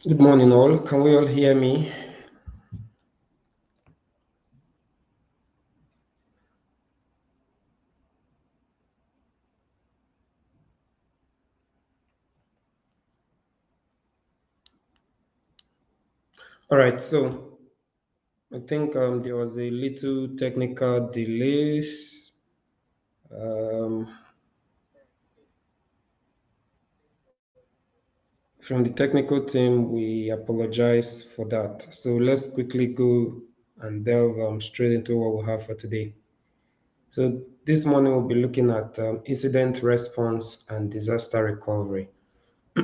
Good morning, all. Can we all hear me? All right, so I think there was a little technical delays. Um, from the technical team, we apologize for that. So let's quickly go and delve straight into what we have for today. So this morning we'll be looking at incident response and disaster recovery.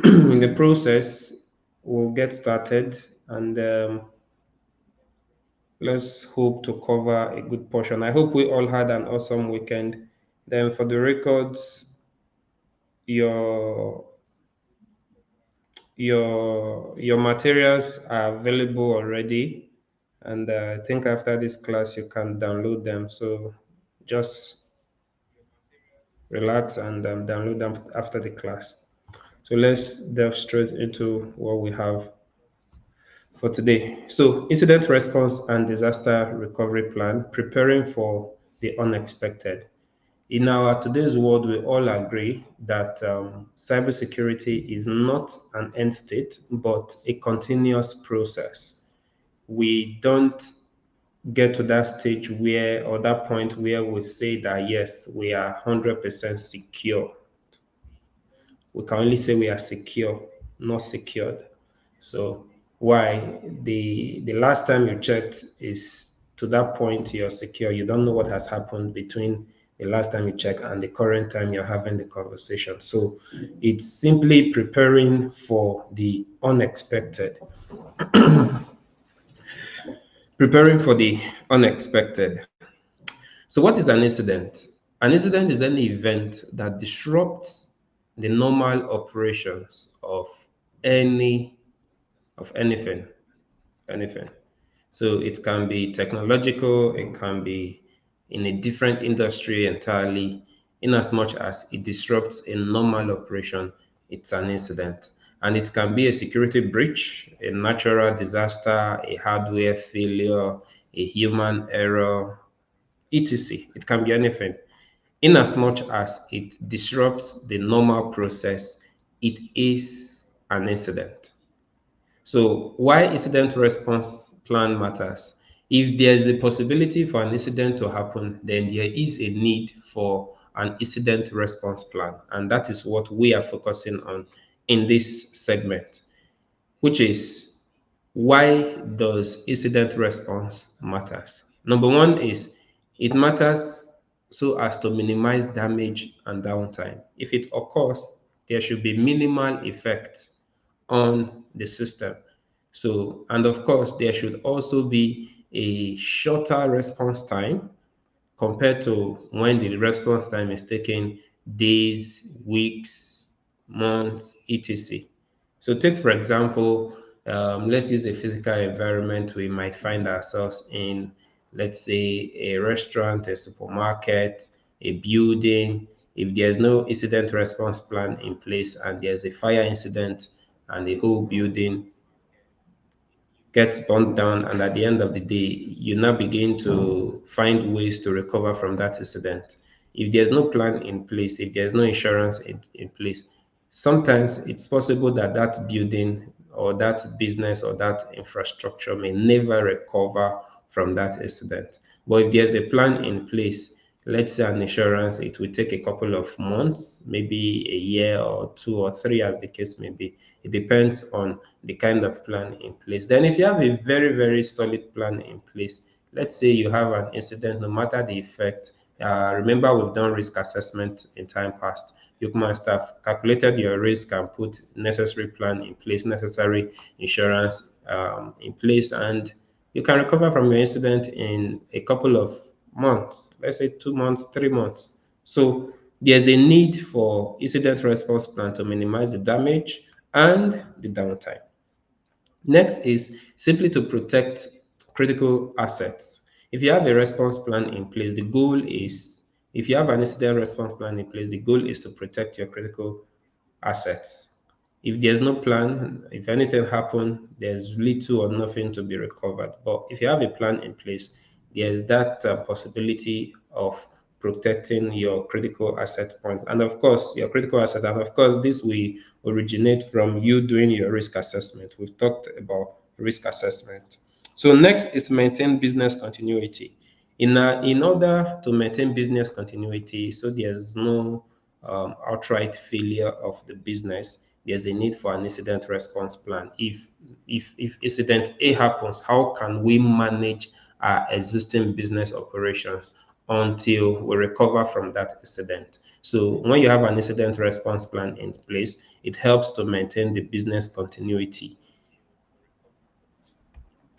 In the process, we'll get started and let's hope to cover a good portion. I hope we all had an awesome weekend. Then, for the records, your your materials are available already, and I think after this class you can download them. So just relax and download them after the class. So let's delve straight into what we have for today. So, incident response and disaster recovery plan, preparing for the unexpected. In our today's world, we all agree that cybersecurity is not an end state, but a continuous process. We don't get to that stage where, or that point where we say that yes, we are 100% secure. We can only say we are secure, not secured. So why the last time you checked is to that point you're secure. You don't know what has happened between the last time you checked and the current time you're having the conversation. So it's simply preparing for the unexpected. Preparing for the unexpected. So what is an incident? An incident is any event that disrupts the normal operations of any of anything. So it can be technological, it can be in a different industry entirely. In as much as it disrupts a normal operation, it's an incident. And it can be a security breach, a natural disaster, a hardware failure, a human error, etc. It can be anything. In as much as it disrupts the normal process, it is an incident. So why incident response plan matters? If there is a possibility for an incident to happen, then there is a need for an incident response plan. And that is what we are focusing on in this segment, which is why does incident response matters? Number one is it matters so as to minimize damage and downtime. If it occurs, there should be minimal effect on the system. So, and of course, there should also be a shorter response time compared to when the response time is taking days, weeks, months, etc. So, take for example, let's use a physical environment we might find ourselves in, let's say a restaurant, a supermarket, a building. If there's no incident response plan in place and there's a fire incident and the whole building gets burnt down, and at the end of the day you now begin to find ways to recover from that incident. If there's no plan in place, if there's no insurance in place, sometimes it's possible that that building or that business or that infrastructure may never recover from that incident. But if there's a plan in place, let's say an insurance, it will take a couple of months, maybe a year or two or three, as the case may be. It depends on the kind of plan in place. Then, if you have a very, very solid plan in place, let's say you have an incident, no matter the effect. Remember, we've done risk assessment in time past. You must have calculated your risk and put necessary plan in place, necessary insurance in place, and you can recover from your incident in a couple of months, let's say 2 months, 3 months. So there's a need for incident response plan to minimize the damage and the downtime. Next is simply to protect critical assets. If you have a response plan in place, the goal is, if you have an incident response plan in place, the goal is to protect your critical assets. If there's no plan, if anything happens, there's little or nothing to be recovered. But if you have a plan in place, there's that possibility of protecting your critical asset point. And of course, your critical asset, and of course, this will originate from you doing your risk assessment. We've talked about risk assessment. So next is maintain business continuity. In order to maintain business continuity, so there's no outright failure of the business, there's a need for an incident response plan. If incident A happens, how can we manage our existing business operations until we recover from that incident? So when you have an incident response plan in place, it helps to maintain the business continuity.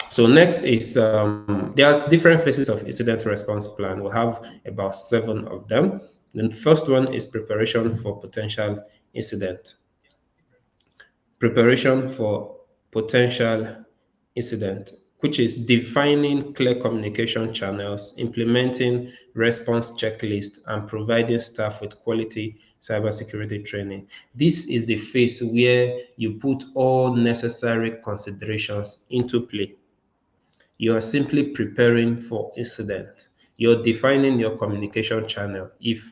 So next is there are different phases of incident response plan. We have about 7 of them. Then the first one is preparation for potential incident. Preparation for potential incident, which is defining clear communication channels, implementing response checklist, and providing staff with quality cybersecurity training. This is the phase where you put all necessary considerations into play. You are simply preparing for incident. You're defining your communication channel. If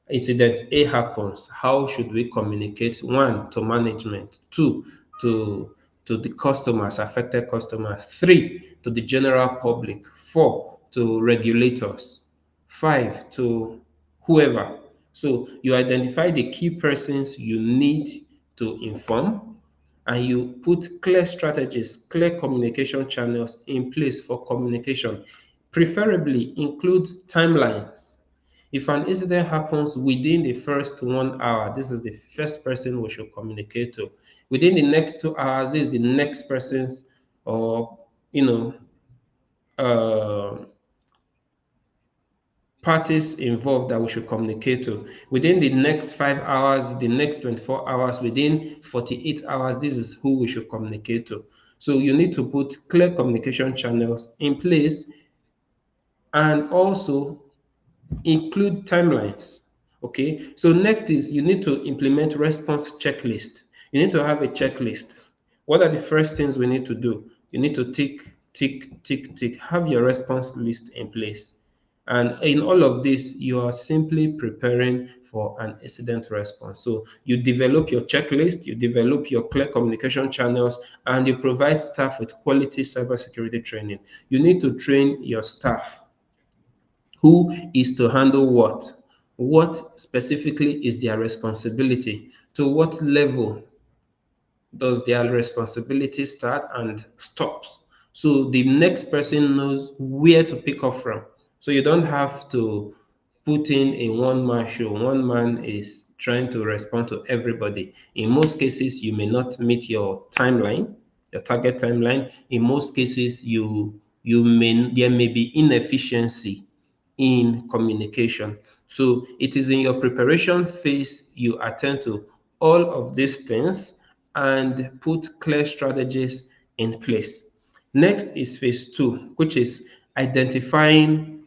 incident A happens, how should we communicate? One, to management. Two, to the customers, affected customers. Three, to the general public. Four, to regulators. Five, to whoever. So you identify the key persons you need to inform, and you put clear strategies, clear communication channels in place for communication. Preferably include timelines. If an incident happens within the first 1 hour, this is the first person we should communicate to. Within the next 2 hours, this is the next person's, or you know, uh, parties involved that we should communicate to. Within the next 5 hours, the next 24 hours, within 48 hours, this is who we should communicate to. So you need to put clear communication channels in place and also include timelines. Okay, so next is you need to implement response checklist. You need to have a checklist. What are the first things we need to do? You need to tick, tick, tick, tick. Have your response list in place. And in all of this, you are simply preparing for an incident response. So you develop your checklist, you develop your clear communication channels, and you provide staff with quality cybersecurity training. You need to train your staff. Who is to handle what? What specifically is their responsibility? To what level does their responsibility start and stops? So the next person knows where to pick up from. So you don't have to put in a one-man show. One man is trying to respond to everybody. In most cases, you may not meet your timeline, your target timeline. In most cases, there may be inefficiency in communication. So it is in your preparation phase you attend to all of these things and put clear strategies in place. Next is phase two, which is identifying,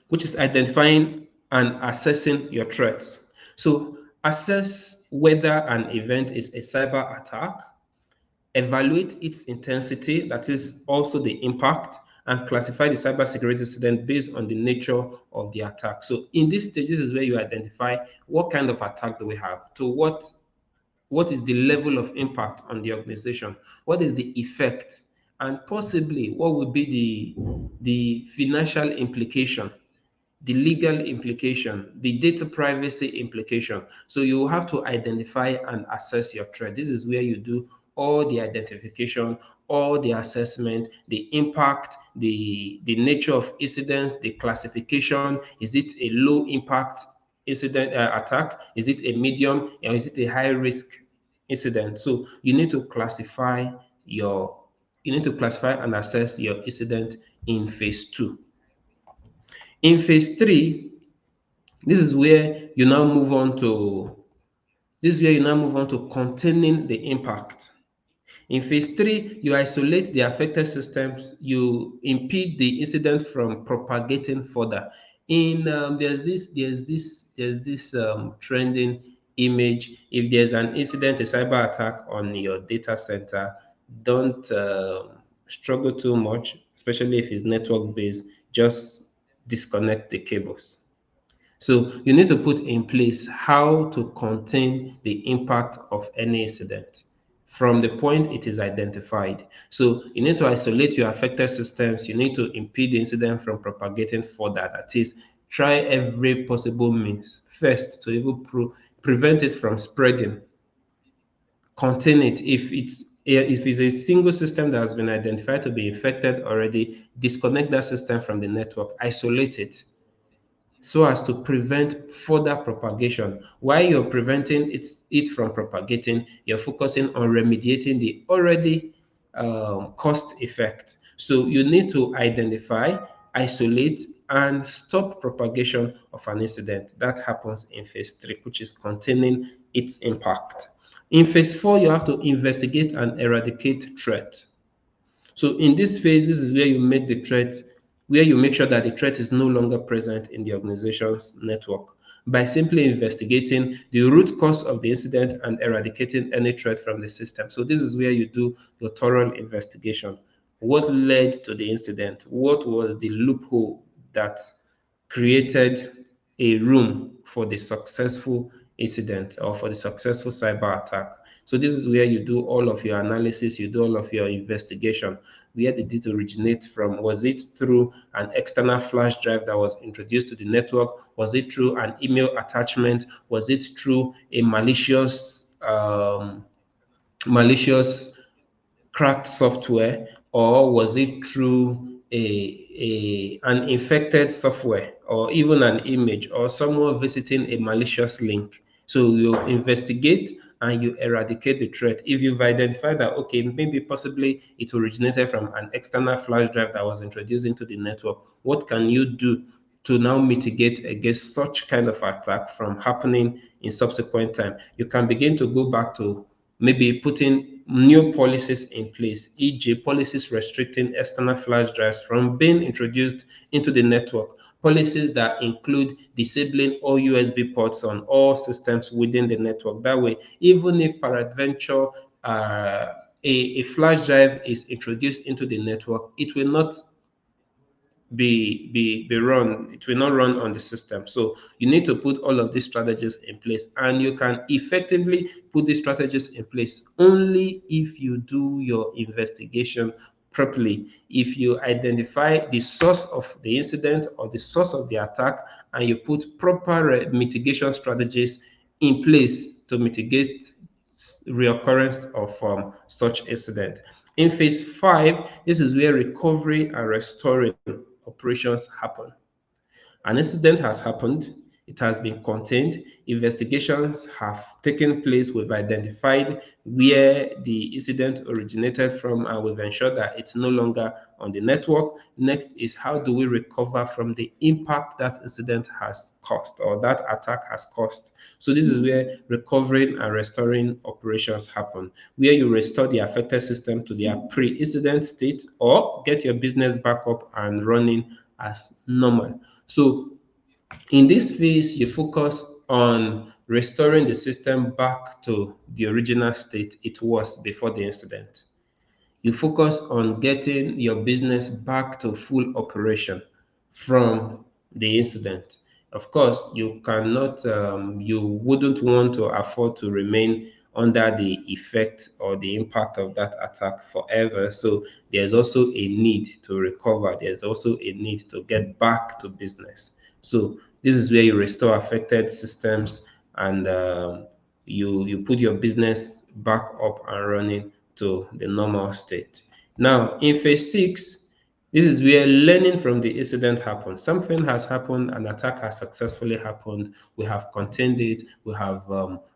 which is identifying, and assessing your threats. So assess whether an event is a cyber attack, evaluate its intensity, that is also the impact, and classify the cybersecurity incident based on the nature of the attack. So in this stage, this is where you identify what kind of attack do we have, to what is the level of impact on the organization, what is the effect, and possibly what would be the financial implication, the legal implication, the data privacy implication. So you have to identify and assess your threat. This is where you do all the identification, all the assessment, the impact, the nature of incidents, the classification. Is it a low impact incident attack? Is it a medium, or is it a high risk incident? So your you need to classify and assess your incident in phase two. In phase three, this is where you now move on to containing the impact. In phase three, you isolate the affected systems, you impede the incident from propagating further. In there's this trending image. If there's an incident, a cyber attack on your data center, don't struggle too much, especially if it's network based. Just disconnect the cables. So you need to put in place how to contain the impact of any incident from the point it is identified. So you need to isolate your affected systems. You need to impede the incident from propagating further. That is, try every possible means first to even prevent it from spreading. Contain it. If it's a single system that has been identified to be infected already, disconnect that system from the network, isolate it so as to prevent further propagation. While you're preventing it from propagating, you're focusing on remediating the already cost effect. So you need to identify, isolate, and stop propagation of an incident. That happens in phase three, which is containing its impact. In phase four, you have to investigate and eradicate threat. So in this phase, this is where you make the threat, where you make sure that the threat is no longer present in the organization's network by simply investigating the root cause of the incident and eradicating any threat from the system. So this is where you do your thorough investigation. What led to the incident? What was the loophole that created a room for the successful incident or for the successful cyber attack? So this is where you do all of your analysis, you do all of your investigation. Where did it originate from? Was it through an external flash drive that was introduced to the network? Was it through an email attachment? Was it through a malicious cracked software, or was it through an infected software, or even an image, or someone visiting a malicious link? So you investigate and you eradicate the threat. If you've identified that, okay, maybe possibly it originated from an external flash drive that was introduced into the network, what can you do to now mitigate against such kind of attack from happening in subsequent time? You can begin to go back to maybe putting new policies in place, e.g., policies restricting external flash drives from being introduced into the network, policies that include disabling all USB ports on all systems within the network. That way, even if peradventure a flash drive is introduced into the network, it will not be run, it will not run on the system. So you need to put all of these strategies in place, and you can effectively put these strategies in place only if you do your investigation properly. If you identify the source of the incident or the source of the attack, and you put proper mitigation strategies in place to mitigate reoccurrence of such incident. In phase five, this is where recovery and restoring operations happen. An incident has happened, it has been contained, investigations have taken place, we've identified where the incident originated from, and we've ensured that it's no longer on the network. Next is, how do we recover from the impact that incident has caused or that attack has caused? So this is where recovering and restoring operations happen, where you restore the affected system to their pre-incident state or get your business back up and running as normal. So in this phase, you focus on restoring the system back to the original state it was before the incident. You focus on getting your business back to full operation from the incident. Of course, you wouldn't want to afford to remain under the effect or the impact of that attack forever. So there's also a need to recover. There's also a need to get back to business. So this is where you restore affected systems, and you put your business back up and running to the normal state. Now, in phase six, this is where learning from the incident happens. Something has happened, an attack has successfully happened. We have contained it, we have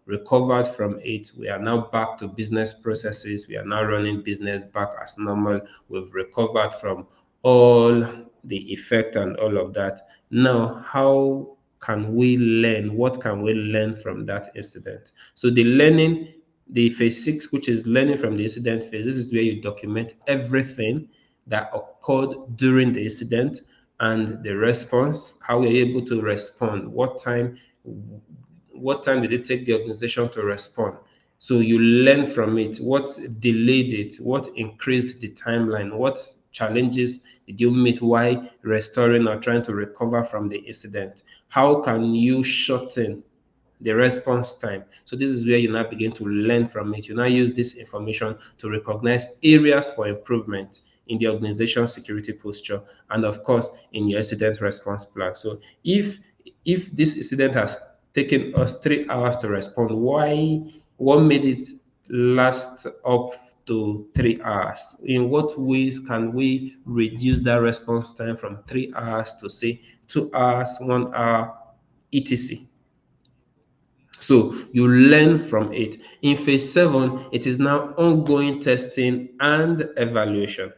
recovered from it. We are now back to business processes. We are now running business back as normal. We've recovered from all the effect and all of that. Now, how can we learn? What can we learn from that incident? So the learning The phase six, which is learning from the incident phase, this is where you document everything that occurred during the incident and the response, how you're able to respond, what time did it take the organization to respond. So you learn from it, what delayed it, what increased the timeline, what challenges did you meet while restoring or trying to recover from the incident, how can you shorten the response time. So this is where you now begin to learn from it. You now use this information to recognize areas for improvement in the organization's security posture and of course in your incident response plan. So if this incident has taken us 3 hours to respond, what made it last up to 3 hours? In what ways can we reduce that response time from 3 hours to say 2 hours, 1 hour, etc. So you learn from it. In phase seven, it is now ongoing testing and evaluation.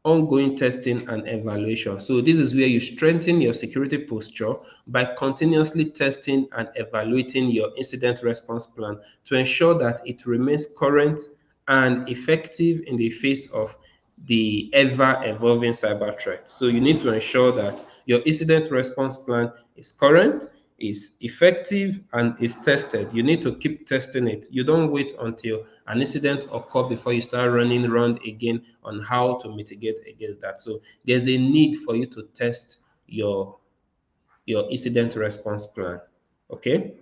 Ongoing testing and evaluation. So this is where you strengthen your security posture by continuously testing and evaluating your incident response plan to ensure that it remains current and effective in the face of the ever evolving cyber threat. So you need to ensure that your incident response plan is current, is effective, and is tested. You need to keep testing it. You don't wait until an incident occurs before you start running around again on how to mitigate against that. So there's a need for you to test your incident response plan. Okay.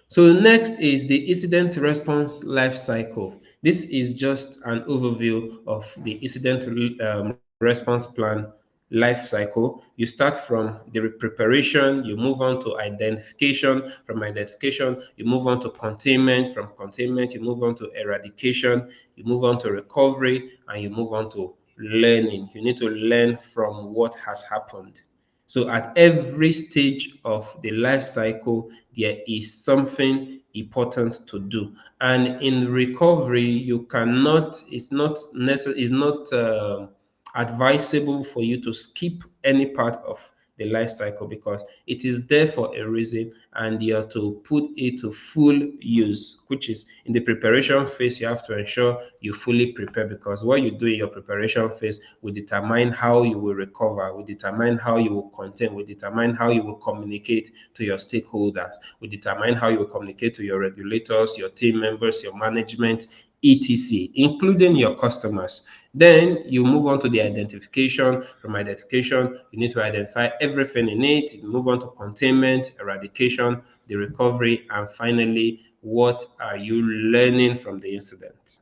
So next is the incident response life cycle. This is just an overview of the incident response plan life cycle. You start from the preparation, you move on to identification, from identification, you move on to containment, from containment, you move on to eradication, you move on to recovery, and you move on to learning. You need to learn from what has happened. So at every stage of the life cycle, there is something important to do. And in recovery, you cannot, it's not necessary, it's not advisable for you to skip any part of the life cycle because it is there for a reason and you have to put it to full use, which is in the preparation phase. You have to ensure you fully prepare because what you do in your preparation phase will determine how you will recover, will determine how you will contain, will determine how you will communicate to your stakeholders, will determine how you will communicate to your regulators, your team members, your management, etc., including your customers. Then you move on to the identification. From identification, you need to identify everything in it. You move on to containment, eradication, the recovery, and finally, what are you learning from the incident?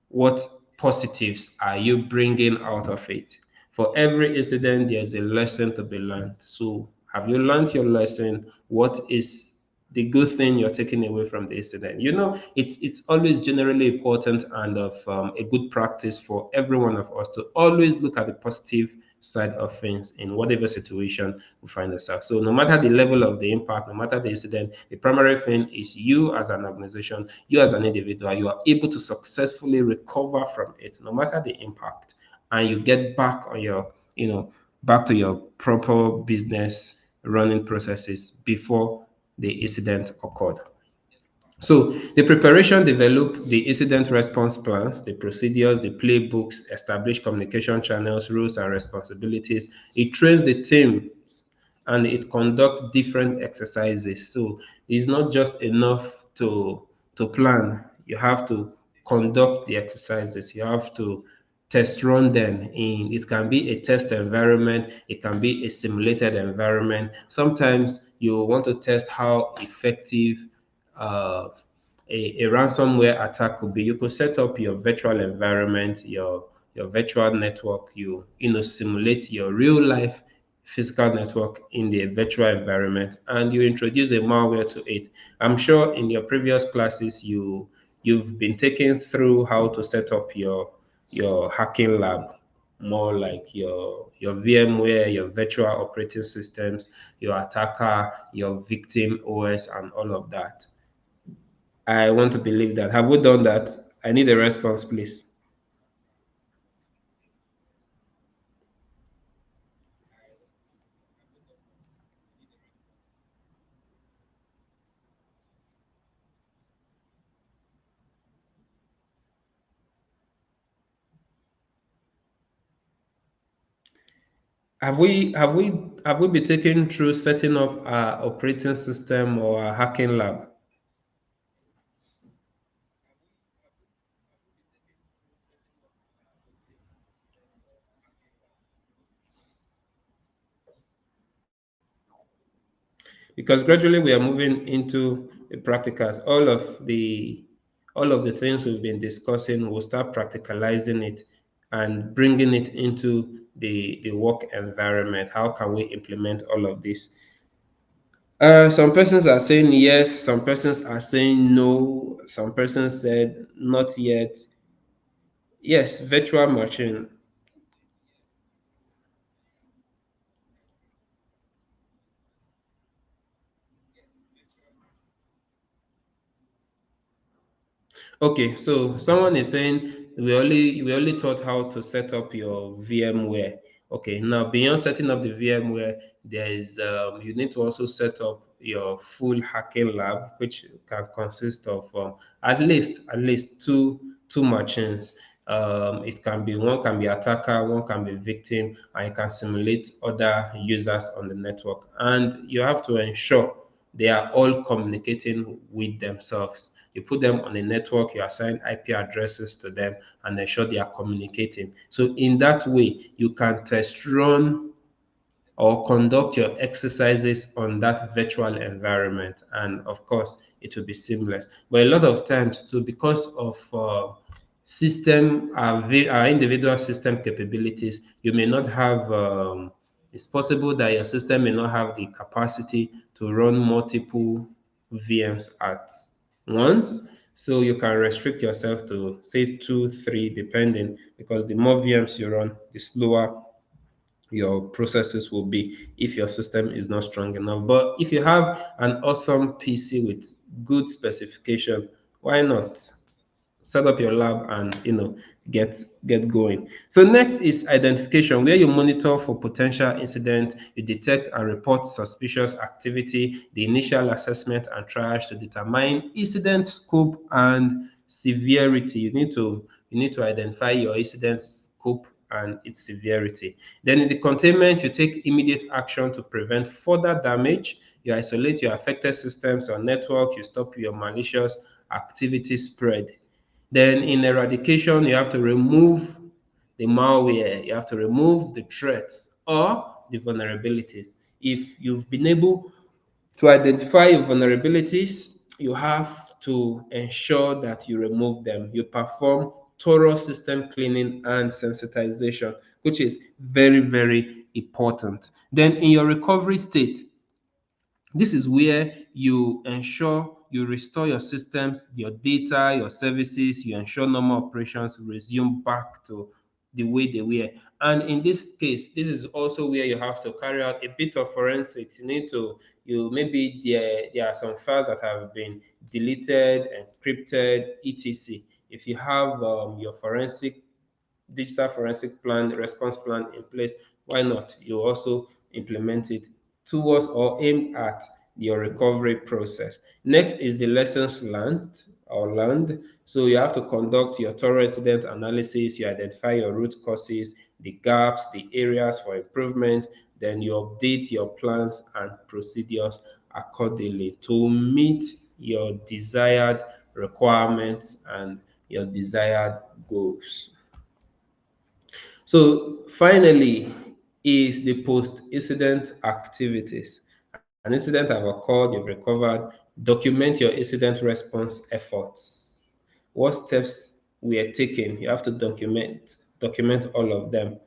What positives are you bringing out of it? For every incident, there's a lesson to be learned. So, have you learned your lesson? What is the good thing you're taking away from the incident? You know, it's always generally important and of a good practice for every one of us to always look at the positive side of things in whatever situation we find ourselves. So no matter the level of the impact, no matter the incident, the primary thing is you as an organization, you as an individual, you are able to successfully recover from it, no matter the impact, and you get back on your, back to your proper business running processes before the incident occurred. So the preparation develop the incident response plans, the procedures, the playbooks, establish communication channels, rules, and responsibilities. It trains the teams and it conducts different exercises. So it's not just enough to plan. You have to conduct the exercises. You have to test run them in. It can be a test environment, it can be a simulated environment. Sometimes you want to test how effective uh, a ransomware attack could be. You could set up your virtual environment, your virtual network, simulate your real life physical network in the virtual environment, and you introduce a malware to it. I'm sure in your previous classes you've been taken through how to set up your hacking lab, more like your VMware, your virtual operating systems, your attacker, your victim OS, and all of that. I want to believe that. Have we done that? I need a response, please. Have we been taken through setting up our operating system or our hacking lab? Because gradually we are moving into the practicals. All of the things we've been discussing, we'll start practicalizing it and bringing it into the work environment. How can we implement all of this? Some persons are saying yes, some persons are saying no, some persons said not yet. Yes, virtual machine. Okay, so someone is saying we only taught how to set up your VMware. Okay, now beyond setting up the VMware, there is you need to also set up your full hacking lab, which can consist of at least two machines. It can be one can be attacker, one can be victim, and you can simulate other users on the network. And you have to ensure they are all communicating with themselves. You put them on a network, you assign IP addresses to them, and ensure they are communicating. So, in that way, you can test run or conduct your exercises on that virtual environment. And of course, it will be seamless. But a lot of times, too, because of our individual system capabilities, you may not have. It's possible that your system may not have the capacity to run multiple VMs at once. So you can restrict yourself to say two, three, depending, because the more VMs you run, the slower your processes will be if your system is not strong enough. But if you have an awesome PC with good specification, why not? Set up your lab and get going. So next is identification, where you monitor for potential incident, you detect and report suspicious activity, the initial assessment and triage to determine incident scope and severity. You need to identify your incident scope and its severity. Then in the containment, you take immediate action to prevent further damage. You isolate your affected systems or network, you stop your malicious activity spread. Then in eradication, you have to remove the malware, you have to remove the threats or the vulnerabilities. If you've been able to identify your vulnerabilities, you have to ensure that you remove them. You perform thorough system cleaning and sensitization, which is very, very important. Then in your recovery state, this is where you ensure you restore your systems, your data, your services, you ensure normal operations resume back to the way they were. And in this case, this is also where you have to carry out a bit of forensics. You maybe there are some files that have been deleted, encrypted, etc. If you have your digital forensic plan, response plan in place, why not? You also implement it towards or aimed at your recovery process. Next is the lessons learned or learned. So you have to conduct your thorough incident analysis, you identify your root causes, the gaps, the areas for improvement, then you update your plans and procedures accordingly to meet your desired requirements and your desired goals. So finally is the post-incident activities. An incident have occurred, you've recovered, document your incident response efforts. What steps were taken? You have to document all of them.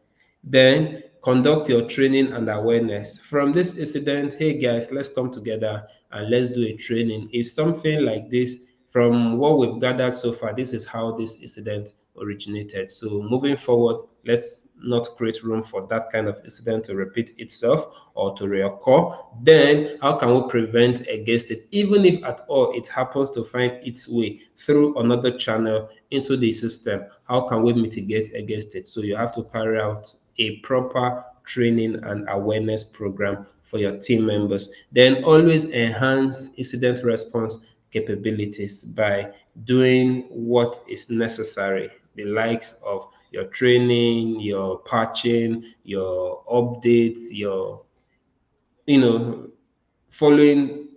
Then conduct your training and awareness. From this incident, hey guys, let's come together and let's do a training. If something like this, from what we've gathered so far, this is how this incident originated. So moving forward, let's not create room for that kind of incident to repeat itself or to reoccur. Then how can we prevent against it, even if at all it happens to find its way through another channel into the system? How can we mitigate against it? So you have to carry out a proper training and awareness program for your team members. Then always enhance incident response capabilities by doing what is necessary, the likes of your training, your patching, your updates, your you know following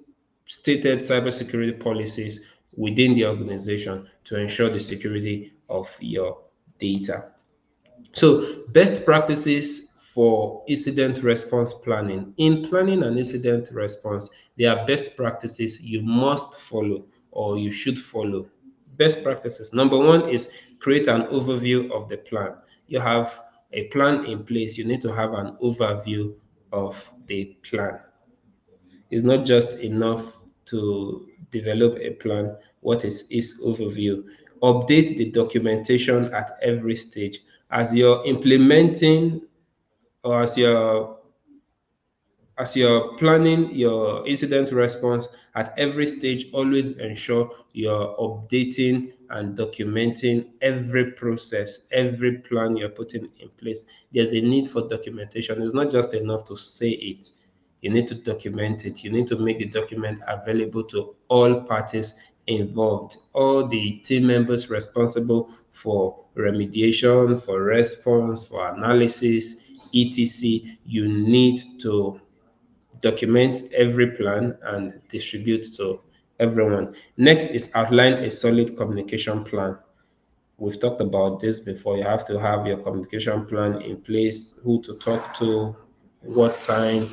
stated cybersecurity policies within the organization to ensure the security of your data. So, best practices for incident response planning. In planning an incident response, there are best practices you must follow or you should follow. Best practices. Number one is create an overview of the plan. You have a plan in place, you need to have an overview of the plan. It's not just enough to develop a plan. What is its overview? Update the documentation at every stage. As you're implementing or as you're planning your incident response at every stage, always ensure you're updating and documenting every process, every plan you're putting in place. There's a need for documentation. It's not just enough to say it. You need to document it. You need to make the document available to all parties involved, all the team members responsible for remediation, for response, for analysis, etc. You need to document every plan and distribute to everyone. Next is outline a solid communication plan. We've talked about this before. You have to have your communication plan in place, who to talk to, what time,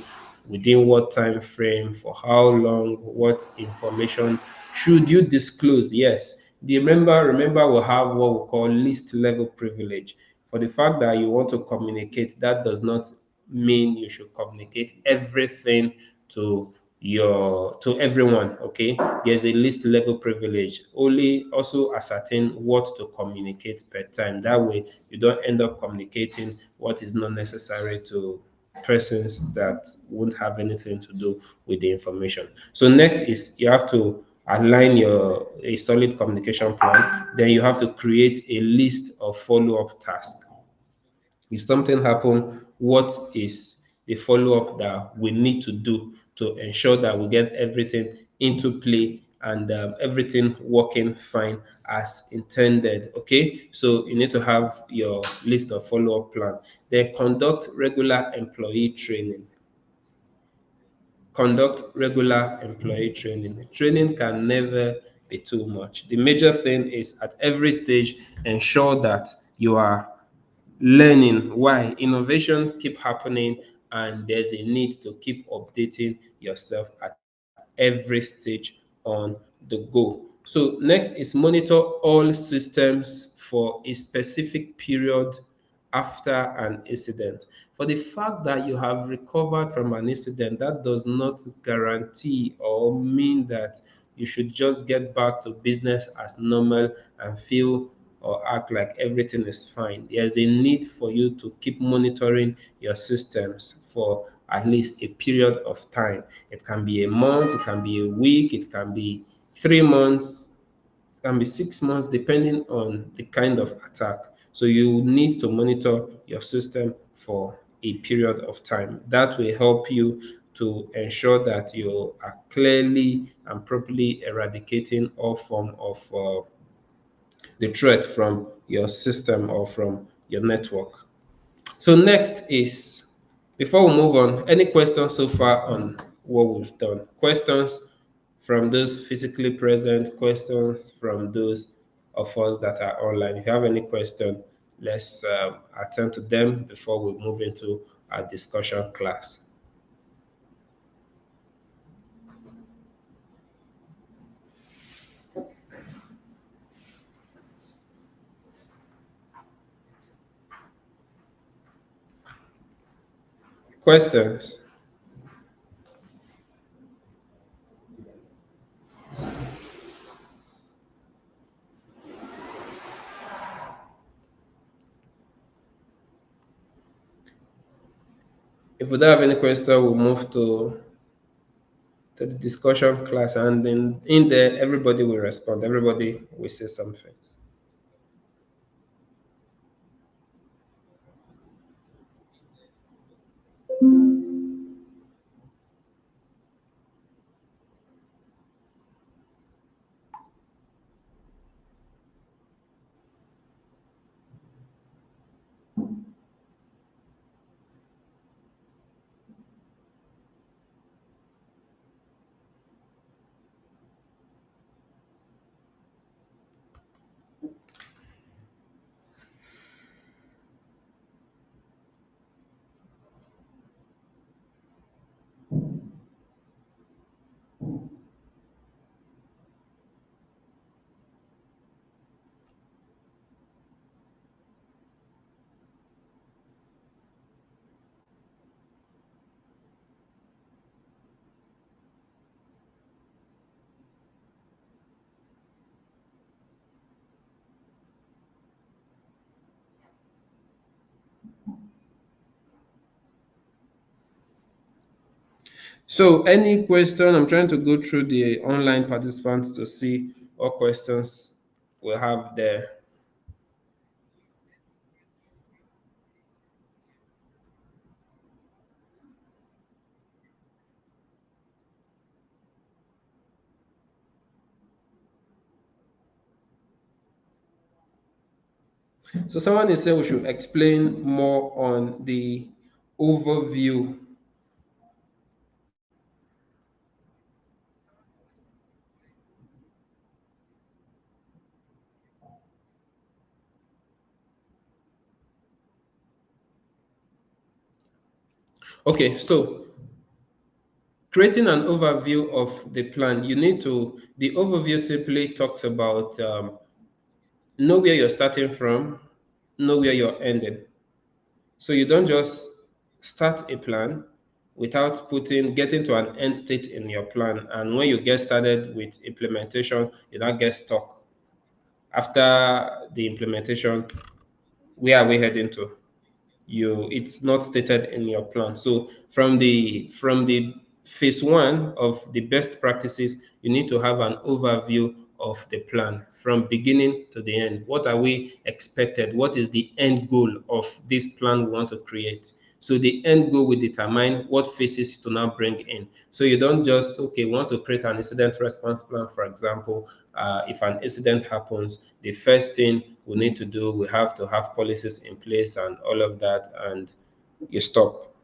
within what time frame, for how long, what information should you disclose. Yes. Remember, we'll have what we call list level privilege. For the fact that you want to communicate, that does not mean you should communicate everything to everyone. Okay, there's a list level privilege. Only also ascertain what to communicate per time. That way you don't end up communicating what is not necessary to persons that won't have anything to do with the information. So next is you have to align your a solid communication plan. Then you have to create a list of follow-up tasks. If something happen, what is the follow-up that we need to do to ensure that we get everything into play and everything working fine as intended? Okay, so you need to have your list of follow-up plan. Then conduct regular employee training. Training can never be too much. The major thing is at every stage ensure that you are learning. Why? Innovation keep happening and there's a need to keep updating yourself at every stage on the go. So next is monitor all systems for a specific period after an incident. For the fact that you have recovered from an incident, that does not guarantee or mean that you should just get back to business as normal and feel or act like everything is fine. There's a need for you to keep monitoring your systems for at least a period of time. It can be a month, it can be a week, it can be 3 months, can be 6 months, depending on the kind of attack. So you need to monitor your system for a period of time. That will help you to ensure that you are clearly and properly eradicating all form of the threat from your system or from your network. So next is, before we move on, any questions so far on what we've done? Questions from those physically present, questions from those of us that are online. If you have any question, let's attend to them before we move into our discussion class. Questions? If we don't have any question, we'll move to the discussion class, and then in there, everybody will respond. Everybody will say something. So any question, I'm trying to go through the online participants to see what questions we have there. So someone is saying we should explain more on the overview. Okay, so creating an overview of the plan, the overview simply talks about know where you're starting from, know where you're ending. So you don't just start a plan without getting to an end state in your plan. And when you get started with implementation, you don't get stuck. After the implementation, where are we heading to? It's not stated in your plan. So from the phase one of the best practices, you need to have an overview of the plan from beginning to the end. What are we expected? What is the end goal of this plan we want to create? So the end goal will determine what phases to now bring in. So you don't just, okay, want to create an incident response plan, for example. If an incident happens, the first thing we need to do, we have to have policies in place and all of that, and you stop.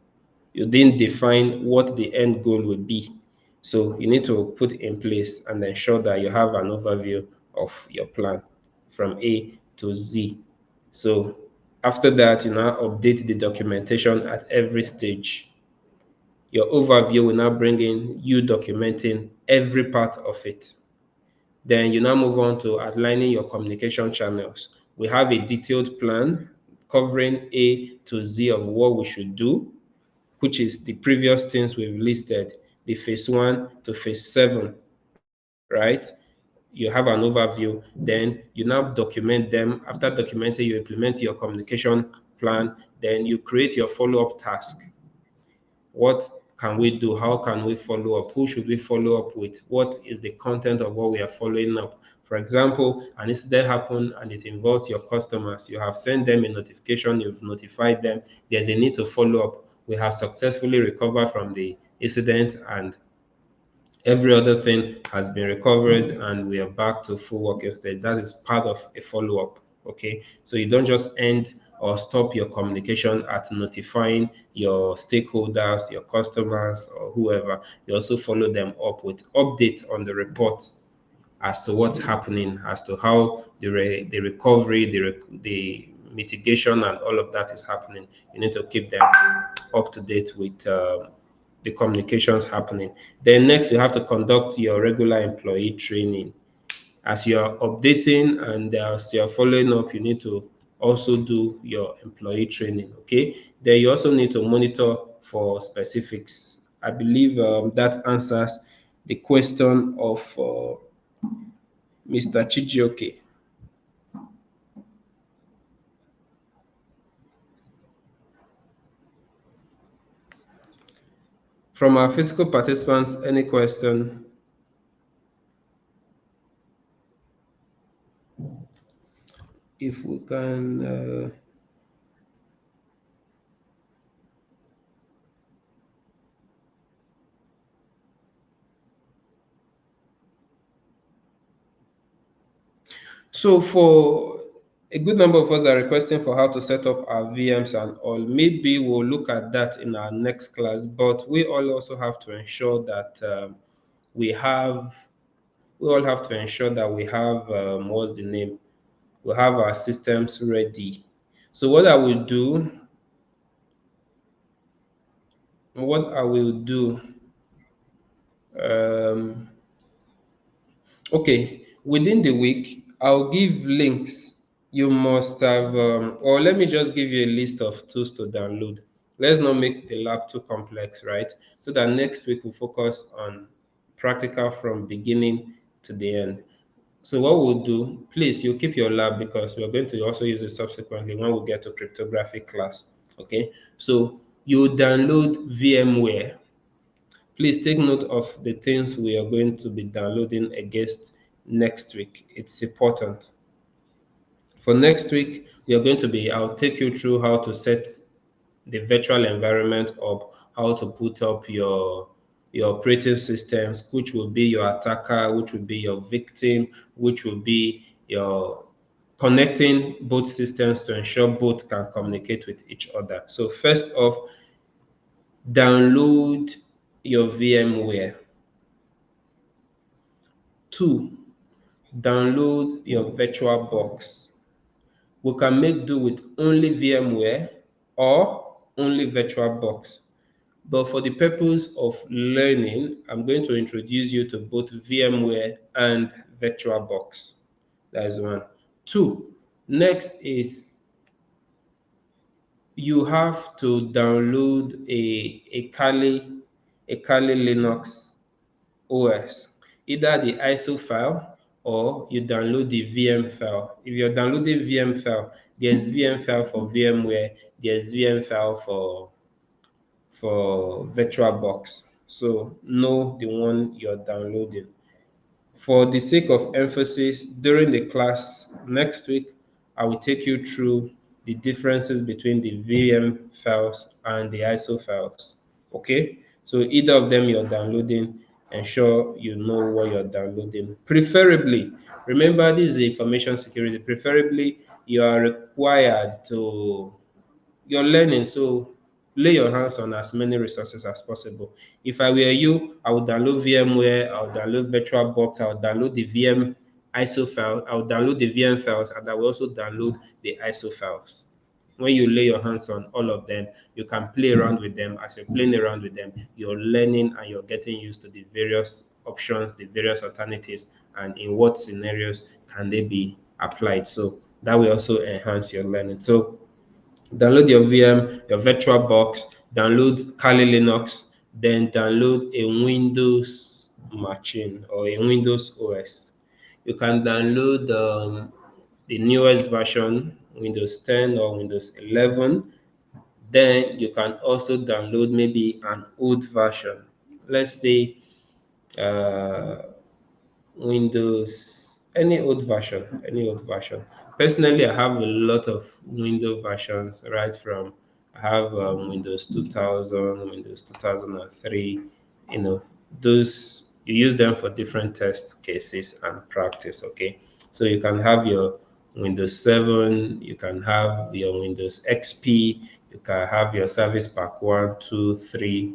You didn't define what the end goal would be. So you need to put in place and ensure that you have an overview of your plan from A to Z. So after that, you now update the documentation at every stage. Your overview will now bring in you documenting every part of it. Then you now move on to outlining your communication channels. We have a detailed plan covering A to Z of what we should do, which is the previous things we've listed, the phase one to phase seven, right? You have an overview, then you now document them. After documenting, you implement your communication plan, then you create your follow-up task. What can we do? How can we follow up? Who should we follow up with? What is the content of what we are following up? For example, an incident happened and it involves your customers. You have sent them a notification, you've notified them. There's a need to follow up. We have successfully recovered from the incident and every other thing has been recovered and we are back to full working state. That is part of a follow-up. Okay. So you don't just end or stop your communication at notifying your stakeholders, your customers, or whoever. You also follow them up with update on the report as to what's happening, as to how the recovery, the mitigation, and all of that is happening. You need to keep them up to date with the communications happening. Then next, you have to conduct your regular employee training. As you are updating and as you are following up, you need to also do your employee training. Okay. Then you also need to monitor for specifics. I believe that answers the question of Mr. Chijioke. From our physical participants, any question? If we can. So for a good number of us are requesting for how to set up our VMs and all. Maybe we'll look at that in our next class, but we all also have to ensure that we have, we all have to ensure that we have, what's the name? We have our systems ready. So what I will do, um, okay, within the week, I'll give links. You must have, or let me just give you a list of tools to download. Let's not make the lab too complex, right? So that next week we'll focus on practical from beginning to the end. So what we'll do, please, you keep your lab because we're going to also use it subsequently when we get to cryptography class. Okay, so you download VMware. Please take note of the things we are going to be downloading against next week. It's important. For next week, we are going to be, I'll take you through how to set the virtual environment up, how to put up your operating systems, which will be your attacker, which will be your victim, which will be your connecting both systems to ensure both can communicate with each other. So first off, download your VMware. Two, download your virtual box. We can make do with only VMware or only VirtualBox. But for the purpose of learning, I'm going to introduce you to both VMware and VirtualBox. That is one. Two, next is you have to download a Kali Linux OS, either the ISO file or you download the VM file. If you're downloading VM file, there's VM file for VMware, there's VM file for VirtualBox. So know the one you're downloading. For the sake of emphasis, during the class next week, I will take you through the differences between the VM files and the ISO files. Okay? So either of them you're downloading, ensure you know what you're downloading. Preferably, remember this is information security. Preferably, you are required to you're learning, so lay your hands on as many resources as possible. If I were you, I would download VMware, I would download VirtualBox, I would download the VM ISO file, I would download the VM files, and I will also download the ISO files. When you lay your hands on all of them, you can play around with them. As you're playing around with them, you're learning and you're getting used to the various options, the various alternatives, and in what scenarios can they be applied. So that will also enhance your learning. So download your VM, your virtual box, download Kali Linux, then download a Windows machine or a Windows OS. You can download the newest version, Windows 10 or Windows 11. Then you can also download maybe an old version. Let's say uh, Windows, any old version. Personally, I have a lot of Windows versions, right from I have Windows 2000, Windows 2003. You know, those you use them for different test cases and practice. Okay, so you can have your Windows 7, you can have your Windows XP, you can have your Service Pack 1, 2, 3,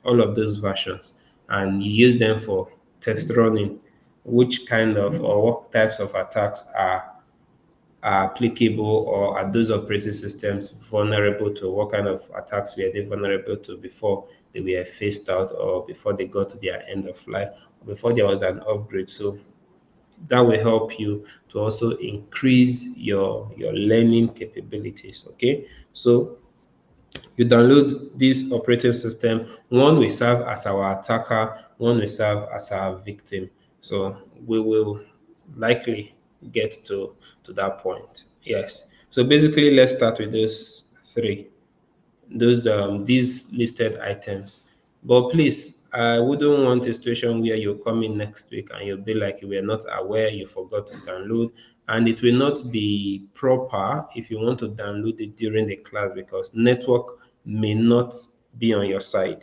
all of those versions, and you use them for test running which kind of or what types of attacks are applicable or are those operating systems vulnerable to, what kind of attacks were they vulnerable to before they were phased out or before they got to their end of life or before there was an upgrade. So that will help you to also increase your learning capabilities. Okay, so you download this operating system. One will serve as our attacker, one will serve as our victim. So we will likely get to that point. Yes. So basically, let's start with those three, those these listed items. But please, I wouldn't want a situation where you come in next week and you'll be like you were not aware, you forgot to download, and it will not be proper if you want to download it during the class because network may not be on your side.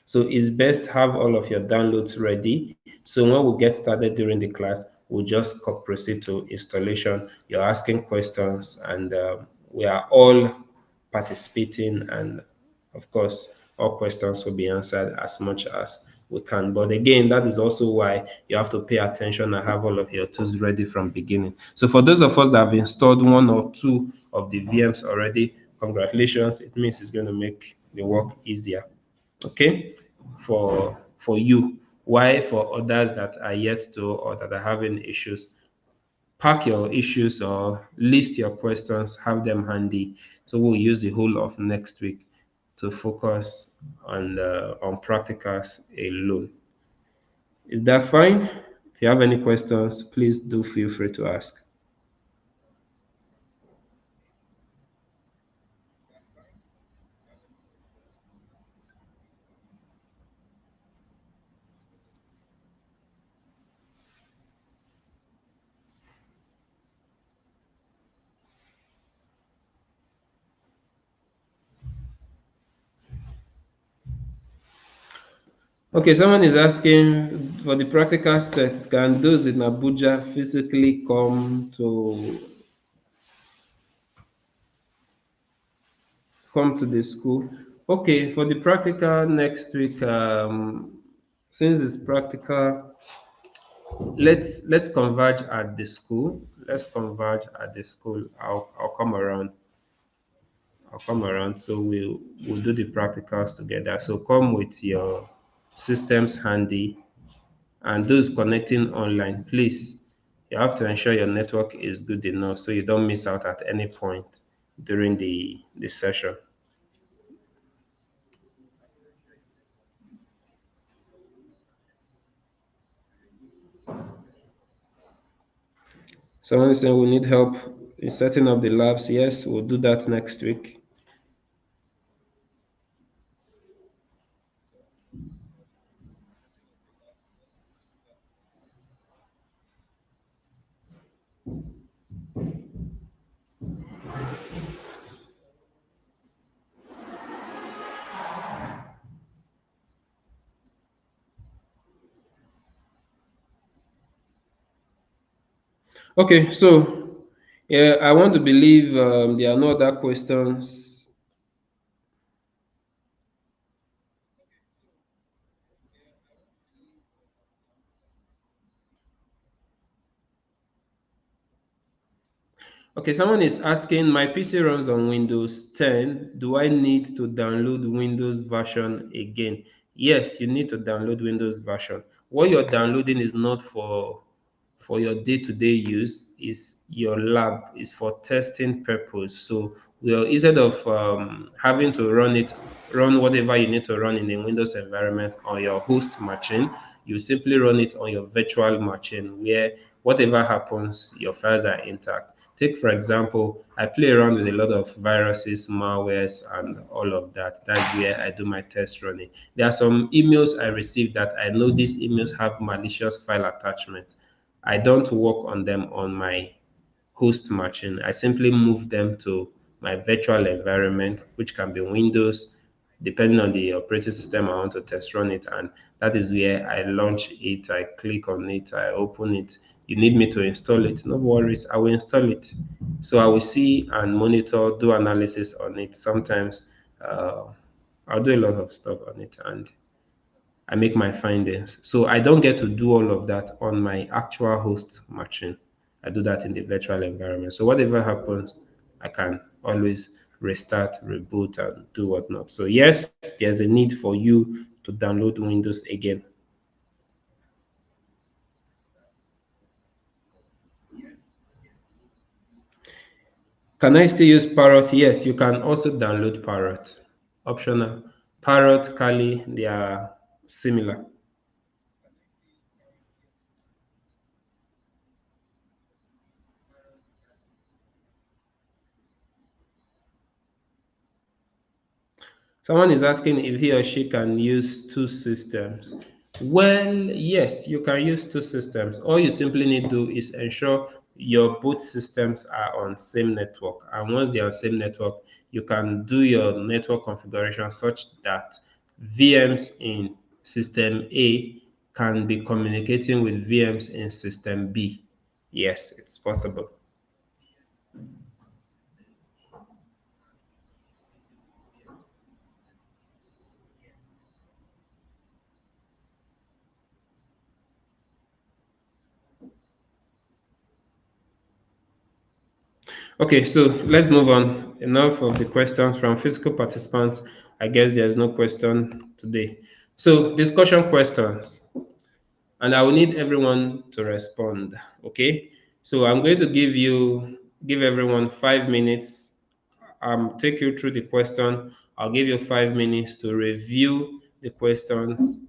So it's best have all of your downloads ready. So when we get started during the class, we'll just proceed to installation. You're asking questions, and we are all participating, and of course all questions will be answered as much as we can. But again, that is also why you have to pay attention and have all of your tools ready from beginning. So for those of us that have installed one or two of the VMs already, congratulations. It means it's going to make the work easier. Okay, for you. Why for others that are yet to or that are having issues, pack your issues or list your questions, have them handy. So we'll use the whole of next week to focus on practicals alone. Is that fine? If you have any questions, please do feel free to ask. Okay, someone is asking for the practical set, can those in Abuja physically come to the school? Okay, for the practical next week, since it's practical, let's converge at the school. Let's converge at the school. I'll come around. I'll come around. So we'll do the practicals together. So come with your systems handy, and those connecting online, please, you have to ensure your network is good enough so you don't miss out at any point during the session. Someone is saying we need help in setting up the labs. Yes, we'll do that next week. Okay, so yeah, I want to believe there are no other questions. Okay, someone is asking, my PC runs on Windows 10. Do I need to download Windows version again? Yes, you need to download Windows version. What you're downloading is not for your day-to-day use, is your lab, is for testing purpose. So well, instead of having to run whatever you need to run in a Windows environment on your host machine, you simply run it on your virtual machine where whatever happens, your files are intact. Take, for example, I play around with a lot of viruses, malwares, and all of that. That's where I do my test running. There are some emails I receive that I know these emails have malicious file attachment. I don't work on them on my host machine. I simply move them to my virtual environment, which can be Windows, depending on the operating system I want to test run it. And that is where I launch it, I click on it, I open it. You need me to install it? No worries, I will install it. So I will see and monitor, do analysis on it. Sometimes uh, I'll do a lot of stuff on it and I make my findings. So I don't get to do all of that on my actual host machine. I do that in the virtual environment. So whatever happens, I can always restart, reboot, and do whatnot. So yes, there's a need for you to download Windows again. Can I still use Parrot? Yes, you can also download Parrot. Optional. Parrot, Kali, they are similar. Someone is asking if he or she can use two systems. Well, yes, you can use two systems. All you simply need to do is ensure your both systems are on same network. And once they're on same network, you can do your network configuration such that VMs in system A can be communicating with VMs in system B. Yes, it's possible. Okay, so let's move on. Enough of the questions from physical participants. I guess there's no question today. So, discussion questions, and I will need everyone to respond. Okay, so I'm going to give everyone 5 minutes. Take you through the question. I'll give you 5 minutes to review the questions,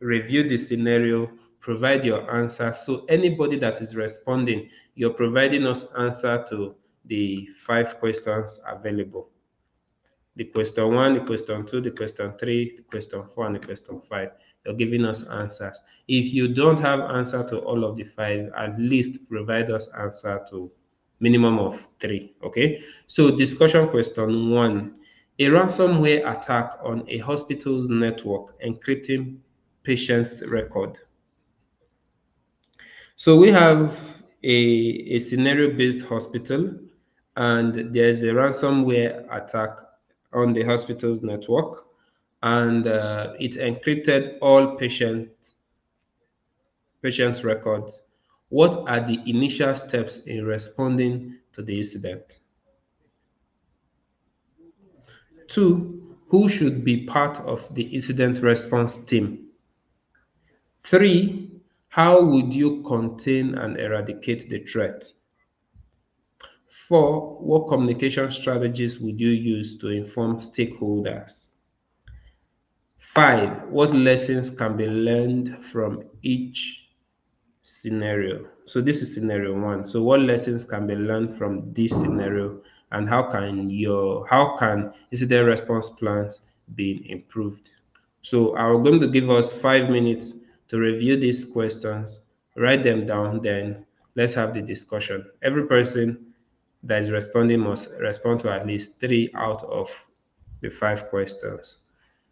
review the scenario, provide your answer. So anybody that is responding, you're providing us answer to the 5 questions available. The question one, the question two, the question three, the question four, and the question five. You're giving us answers. If you don't have answer to all of the five, at least provide us answer to minimum of three. Okay. So discussion question one. A ransomware attack on a hospital's network, encrypting patient's record. So we have a scenario-based hospital, and there's a ransomware attack on the hospital's network, and it encrypted all patients' records. What are the initial steps in responding to the incident? Two, who should be part of the incident response team? Three, how would you contain and eradicate the threat? Four, what communication strategies would you use to inform stakeholders? Five, what lessons can be learned from each scenario? So this is scenario one. So what lessons can be learned from this scenario, and how can incident response plans be improved? So I'm going to give us 5 minutes to review these questions, write them down, then let's have the discussion. Every person that is responding must respond to at least three out of the five questions.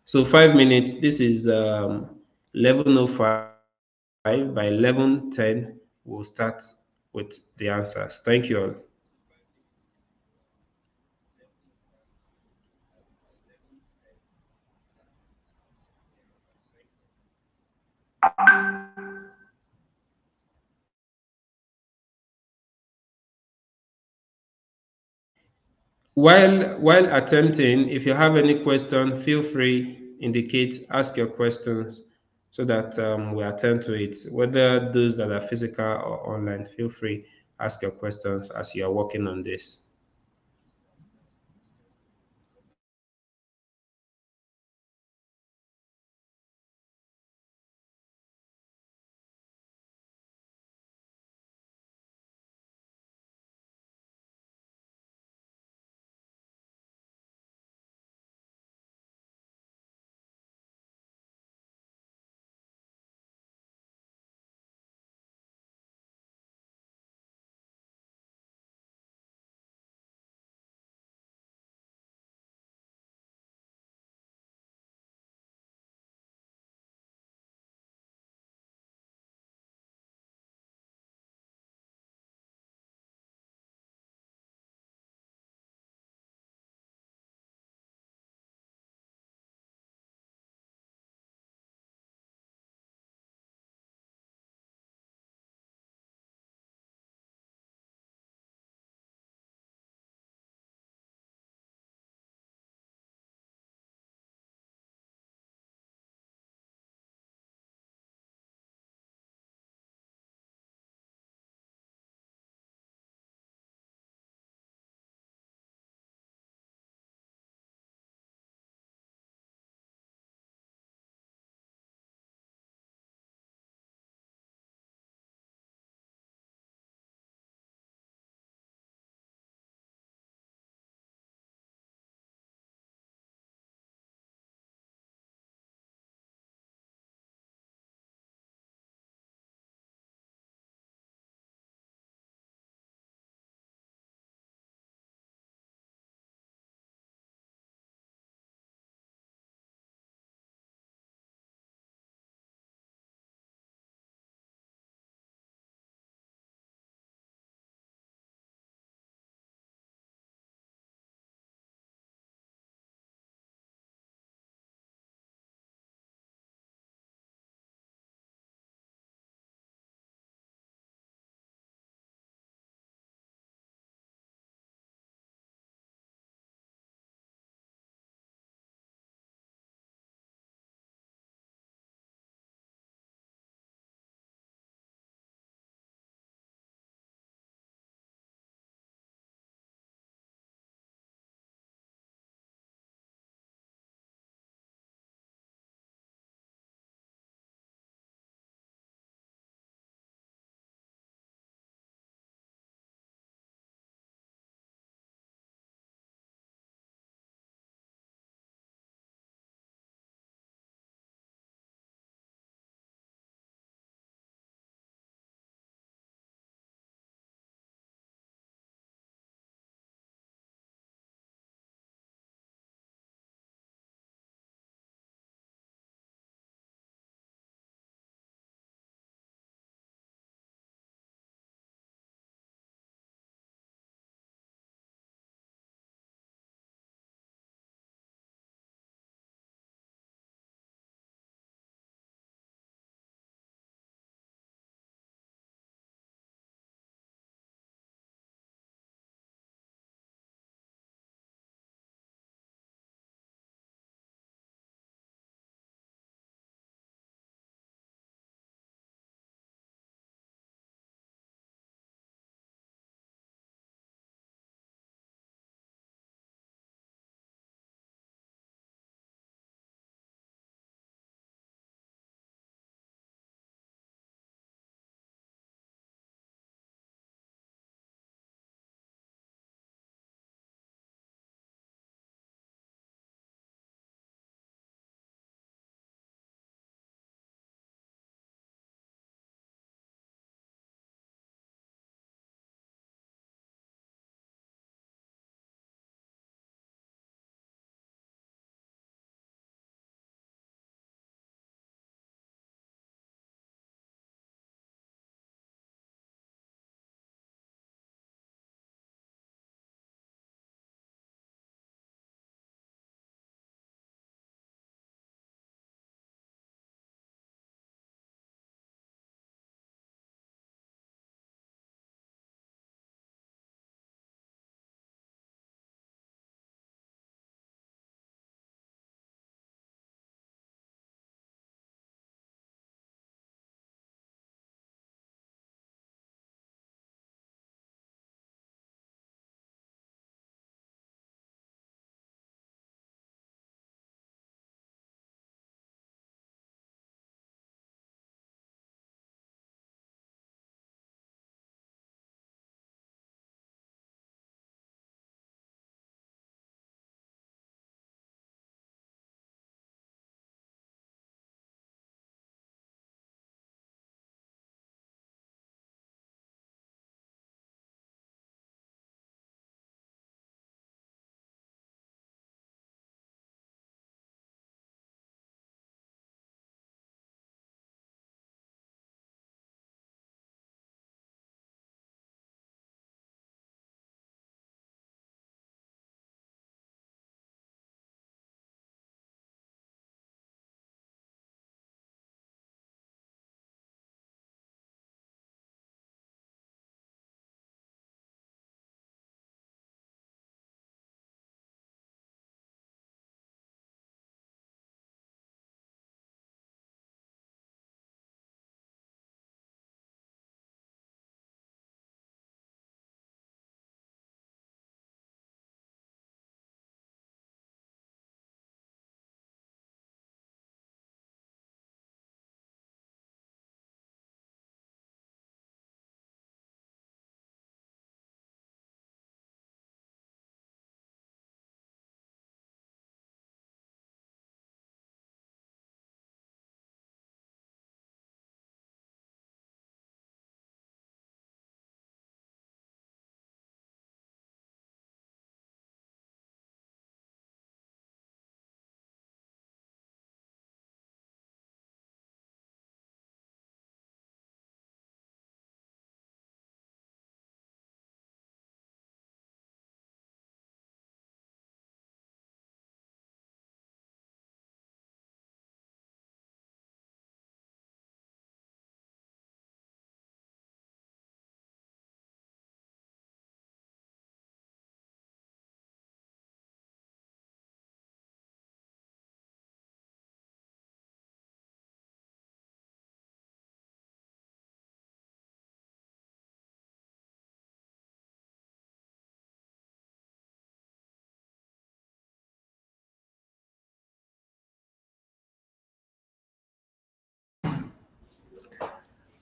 So 5 minutes, this is 11:05. By 11:10, we'll start with the answers. Thank you all. While attempting, if you have any question, feel free, indicate, ask your questions so that we attend to it. Whether those that are physical or online, feel free, ask your questions as you are working on this.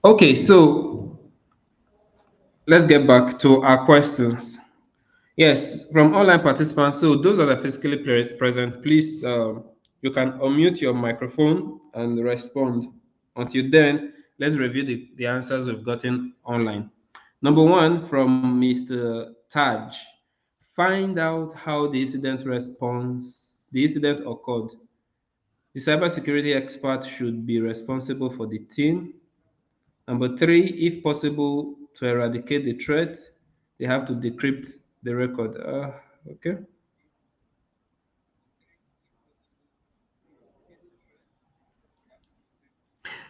Okay, so let's get back to our questions. Yes, from online participants. So those that are physically present, please, you can unmute your microphone and respond. Until then, let's review the answers we've gotten online. Number one from Mr. Taj. Find out how the incident occurred. The cybersecurity expert should be responsible for the team. Number three, if possible, to eradicate the threat, they have to decrypt the record. Okay.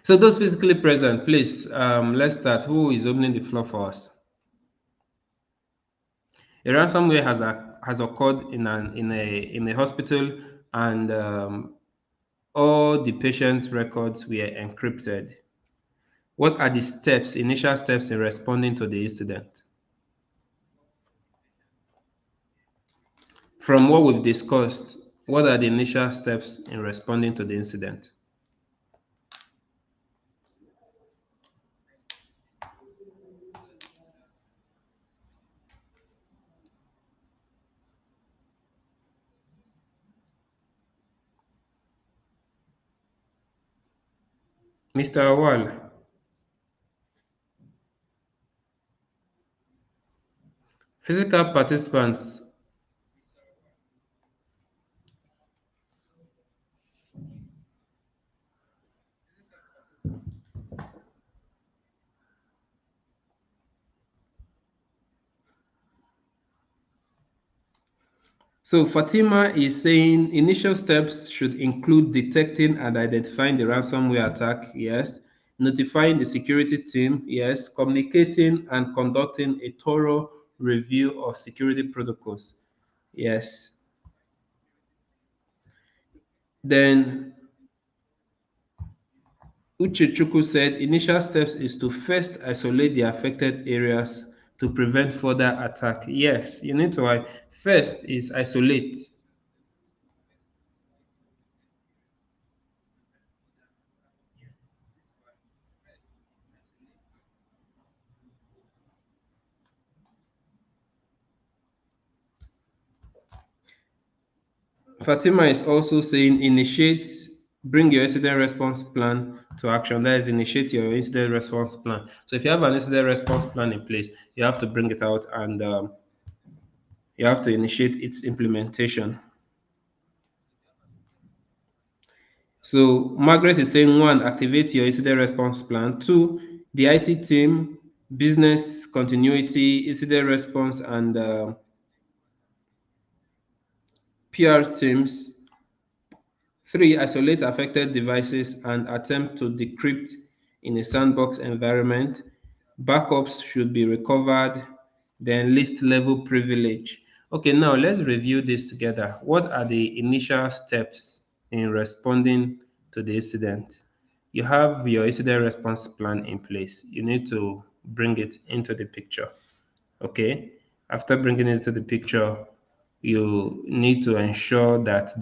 So those physically present, please, let's start. Who is opening the floor for us? A ransomware has occurred in a hospital, and all the patient records were encrypted. What are the initial steps in responding to the incident? From what we've discussed, what are the initial steps in responding to the incident? Mr. Awal, physical participants. So Fatima is saying initial steps should include detecting and identifying the ransomware attack, yes. Notifying the security team, yes. Communicating and conducting a thorough review of security protocols, yes. Then Uchechukwu said initial steps is to first isolate the affected areas to prevent further attack. Yes, you need to first is isolate. Fatima is also saying bring your incident response plan to action. That is, initiate your incident response plan. So if you have an incident response plan in place, you have to bring it out and you have to initiate its implementation. So Margaret is saying one, activate your incident response plan. Two, the IT team, business continuity, incident response, and PR teams. Three, isolate affected devices and attempt to decrypt in a sandbox environment. Backups should be recovered, then list level privilege. Okay, now let's review this together. What are the initial steps in responding to the incident? You have your incident response plan in place. You need to bring it into the picture. Okay, after bringing it to the picture, you need to ensure that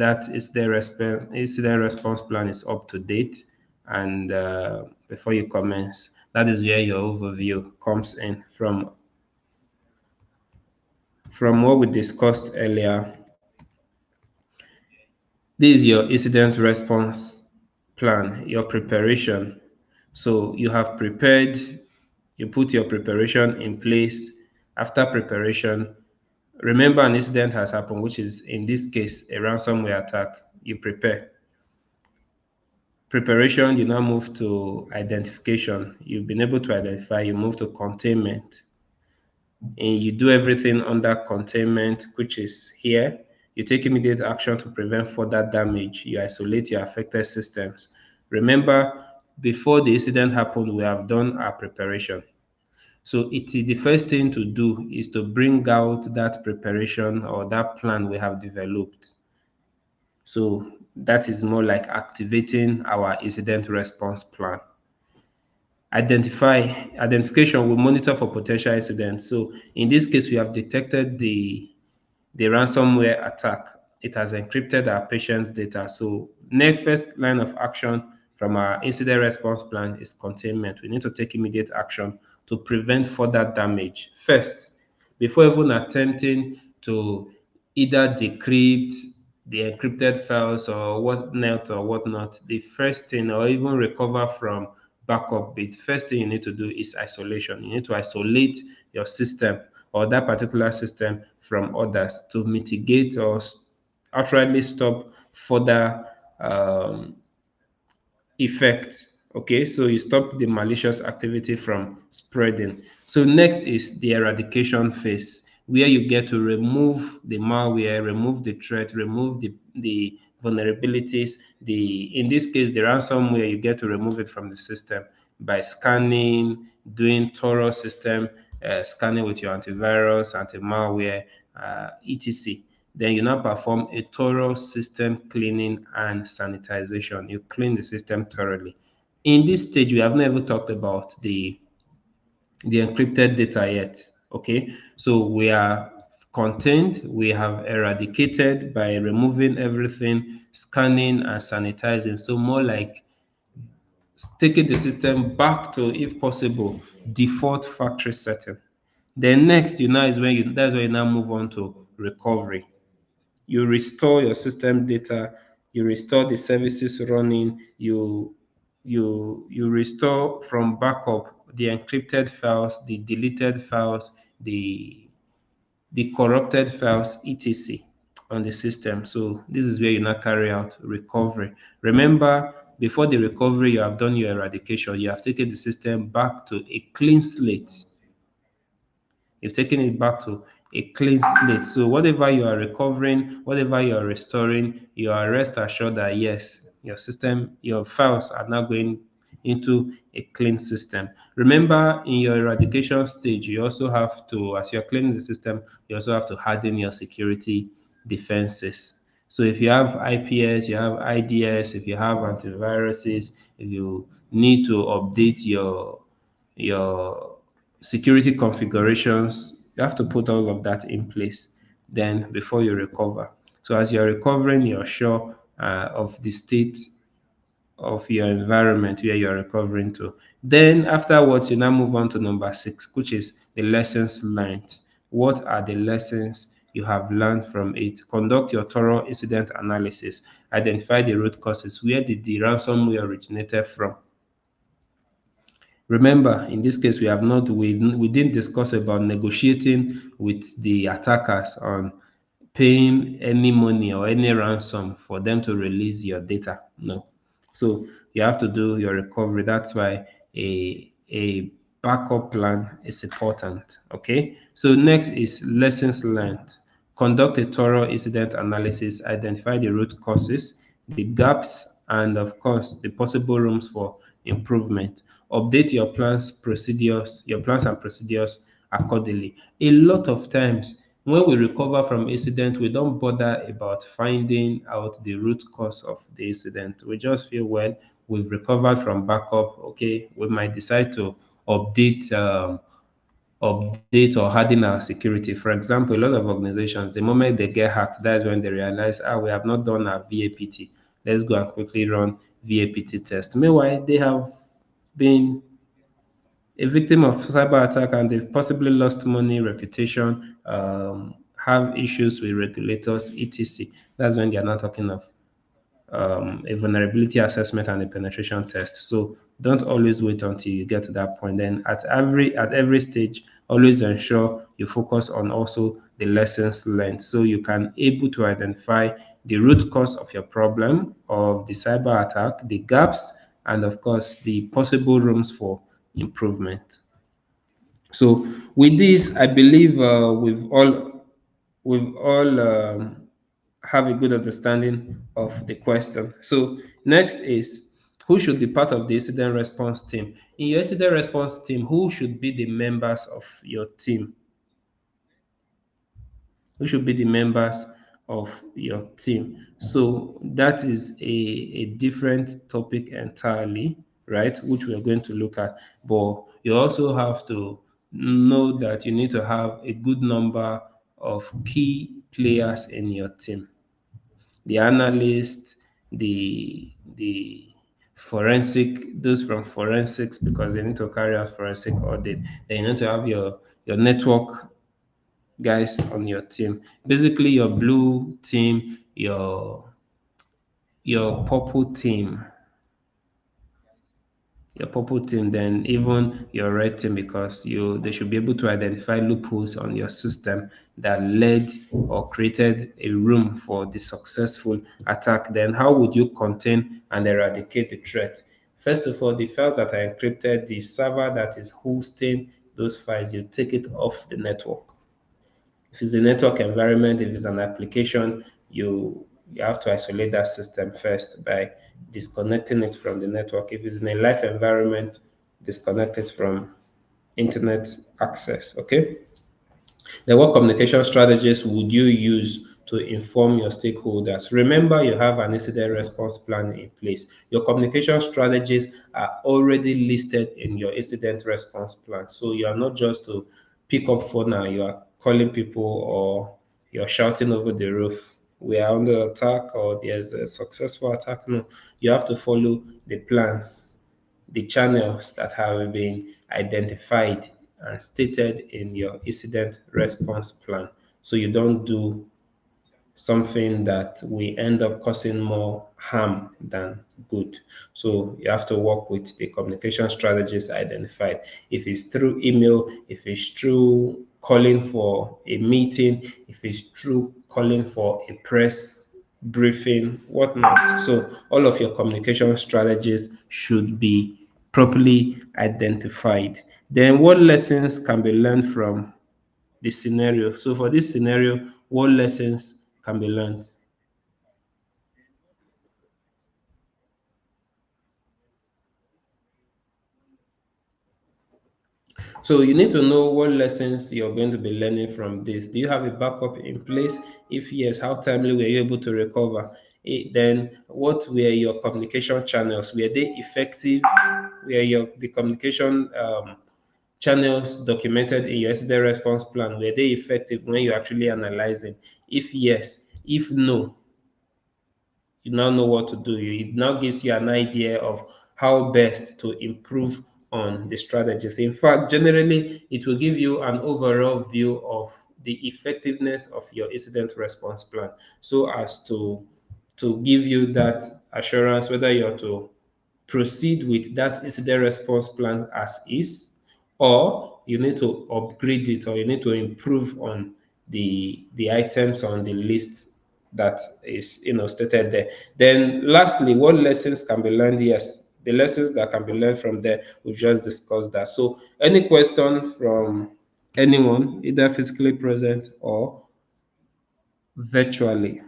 incident response plan is up to date, and before you commence, that is where your overview comes in. From what we discussed earlier, this is your incident response plan, your preparation. So you have prepared, you put your preparation in place. After preparation, remember an incident has happened, which is in this case a ransomware attack. You prepare. Preparation, you now move to identification. You've been able to identify, you move to containment. And you do everything under containment, which is here. You take immediate action to prevent further damage. You isolate your affected systems. Remember, before the incident happened, we have done our preparation. So it is the first thing to do is to bring out that preparation or that plan we have developed. So that is more like activating our incident response plan. Identification will monitor for potential incidents. So in this case, we have detected the ransomware attack. It has encrypted our patient's data. So next first line of action from our incident response plan is containment. We need to take immediate action to prevent further damage first, before even attempting to either decrypt the encrypted files or whatnot or whatnot. The first thing, or even recover from backup, the first thing you need to do is isolation. You need to isolate your system or that particular system from others to mitigate or outrightly stop further um, effect. Okay, so you stop the malicious activity from spreading. So next is the eradication phase, where you get to remove the malware, remove the threat, remove the vulnerabilities. In this case, the ransomware, you get to remove it from the system by scanning, doing thorough system scanning with your antivirus, anti-malware, etc. Then you now perform a thorough system cleaning and sanitization. You clean the system thoroughly. In this stage, we have never talked about the encrypted data yet. Okay, so we are contained, we have eradicated by removing everything, scanning and sanitizing. So more like taking the system back to, if possible, default factory setting. Then next, you now is when you that's when you now move on to recovery. You restore your system data, you restore the services running, you restore from backup the encrypted files, the deleted files, the corrupted files, etc. on the system. So this is where you now carry out recovery. Remember, before the recovery, you have done your eradication. You have taken the system back to a clean slate. You've taken it back to a clean slate. So whatever you are recovering, whatever you are restoring, you are rest assured that yes, your system, your files are now going into a clean system. Remember, in your eradication stage, you also have to, as you're cleaning the system, you also have to harden your security defenses. So if you have IPS, you have IDS, if you have antiviruses, if you need to update your security configurations, you have to put all of that in place then before you recover. So as you're recovering, you're sure of the state of your environment where you're recovering to. Then afterwards, you now move on to number 6, which is the lessons learned. What are the lessons you have learned from it? Conduct your thorough incident analysis. Identify the root causes. Where did the ransomware originated from? Remember, in this case, we didn't discuss about negotiating with the attackers on paying any money or any ransom for them to release your data. No. So you have to do your recovery. That's why a backup plan is important. Okay. So next is lessons learned. Conduct a thorough incident analysis, identify the root causes, the gaps, and of course the possible rooms for improvement. Update your plans and procedures accordingly. A lot of times when we recover from incident, we don't bother about finding out the root cause of the incident. We just feel, well, we've recovered from backup. Okay, we might decide to update update or harden our security. For example, a lot of organizations, the moment they get hacked, that's when they realize, we have not done our VAPT. Let's go and quickly run VAPT test. Meanwhile, they have been a victim of cyber attack and they've possibly lost money, reputation, have issues with regulators, etc. That's when they are not talking of a vulnerability assessment and a penetration test. So don't always wait until you get to that point. Then at every stage, always ensure you focus on also the lessons learned, so you can able to identify the root cause of your problem of the cyber attack, the gaps, and of course the possible rooms for improvement. So with this, I believe we've all have a good understanding of the question. So next is, who should be part of the incident response team? In your incident response team, who should be the members of your team? Who should be the members of your team? So that is a different topic entirely, right? Which we are going to look at. But you also have to know that you need to have a good number of key players in your team: the analyst, the forensic, those from forensics because they need to carry out forensic audit. Then you need to have your network guys on your team. Basically, your blue team, your purple team, your purple team, then even your red team, because you they should be able to identify loopholes on your system that led or created a room for the successful attack. Then how would you contain and eradicate the threat? First of all, the files that are encrypted, the server that is hosting those files, you take it off the network. If it's a network environment, if it's an application, you have to isolate that system first by disconnecting it from the network. If it's in a live environment, disconnect it from internet access. Okay. Then what communication strategies would you use to inform your stakeholders? Remember, you have an incident response plan in place. Your communication strategies are already listed in your incident response plan. So you are not just to pick up phone and you are calling people or you're shouting over the roof, we are under attack or there's a successful attack. No, you have to follow the plans, the channels that have been identified and stated in your incident response plan, so you don't do something that will end up causing more harm than good. So you have to work with the communication strategies identified. If it's through email, if it's through calling for a meeting, if it's through calling for a press briefing, whatnot. So all of your communication strategies should be properly identified. Then what lessons can be learned from the scenario? So for this scenario, what lessons can be learned? So you need to know what lessons you're going to be learning from this. Do you have a backup in place? If yes, how timely were you able to recover? Then what were your communication channels? Were they effective? Were your the communication channels documented in your incident response plan? Were they effective when you actually analyzing? If yes, if no, you now know what to do. It now gives you an idea of how best to improve on the strategies. In fact, generally, it will give you an overall view of the effectiveness of your incident response plan so as to give you that assurance whether you're to proceed with that incident response plan as is, or you need to upgrade it or you need to improve on the items on the list that is stated there. Then lastly, what lessons can be learned? Yes, the lessons that can be learned from there, we've just discussed that. So any question from anyone, either physically present or virtually?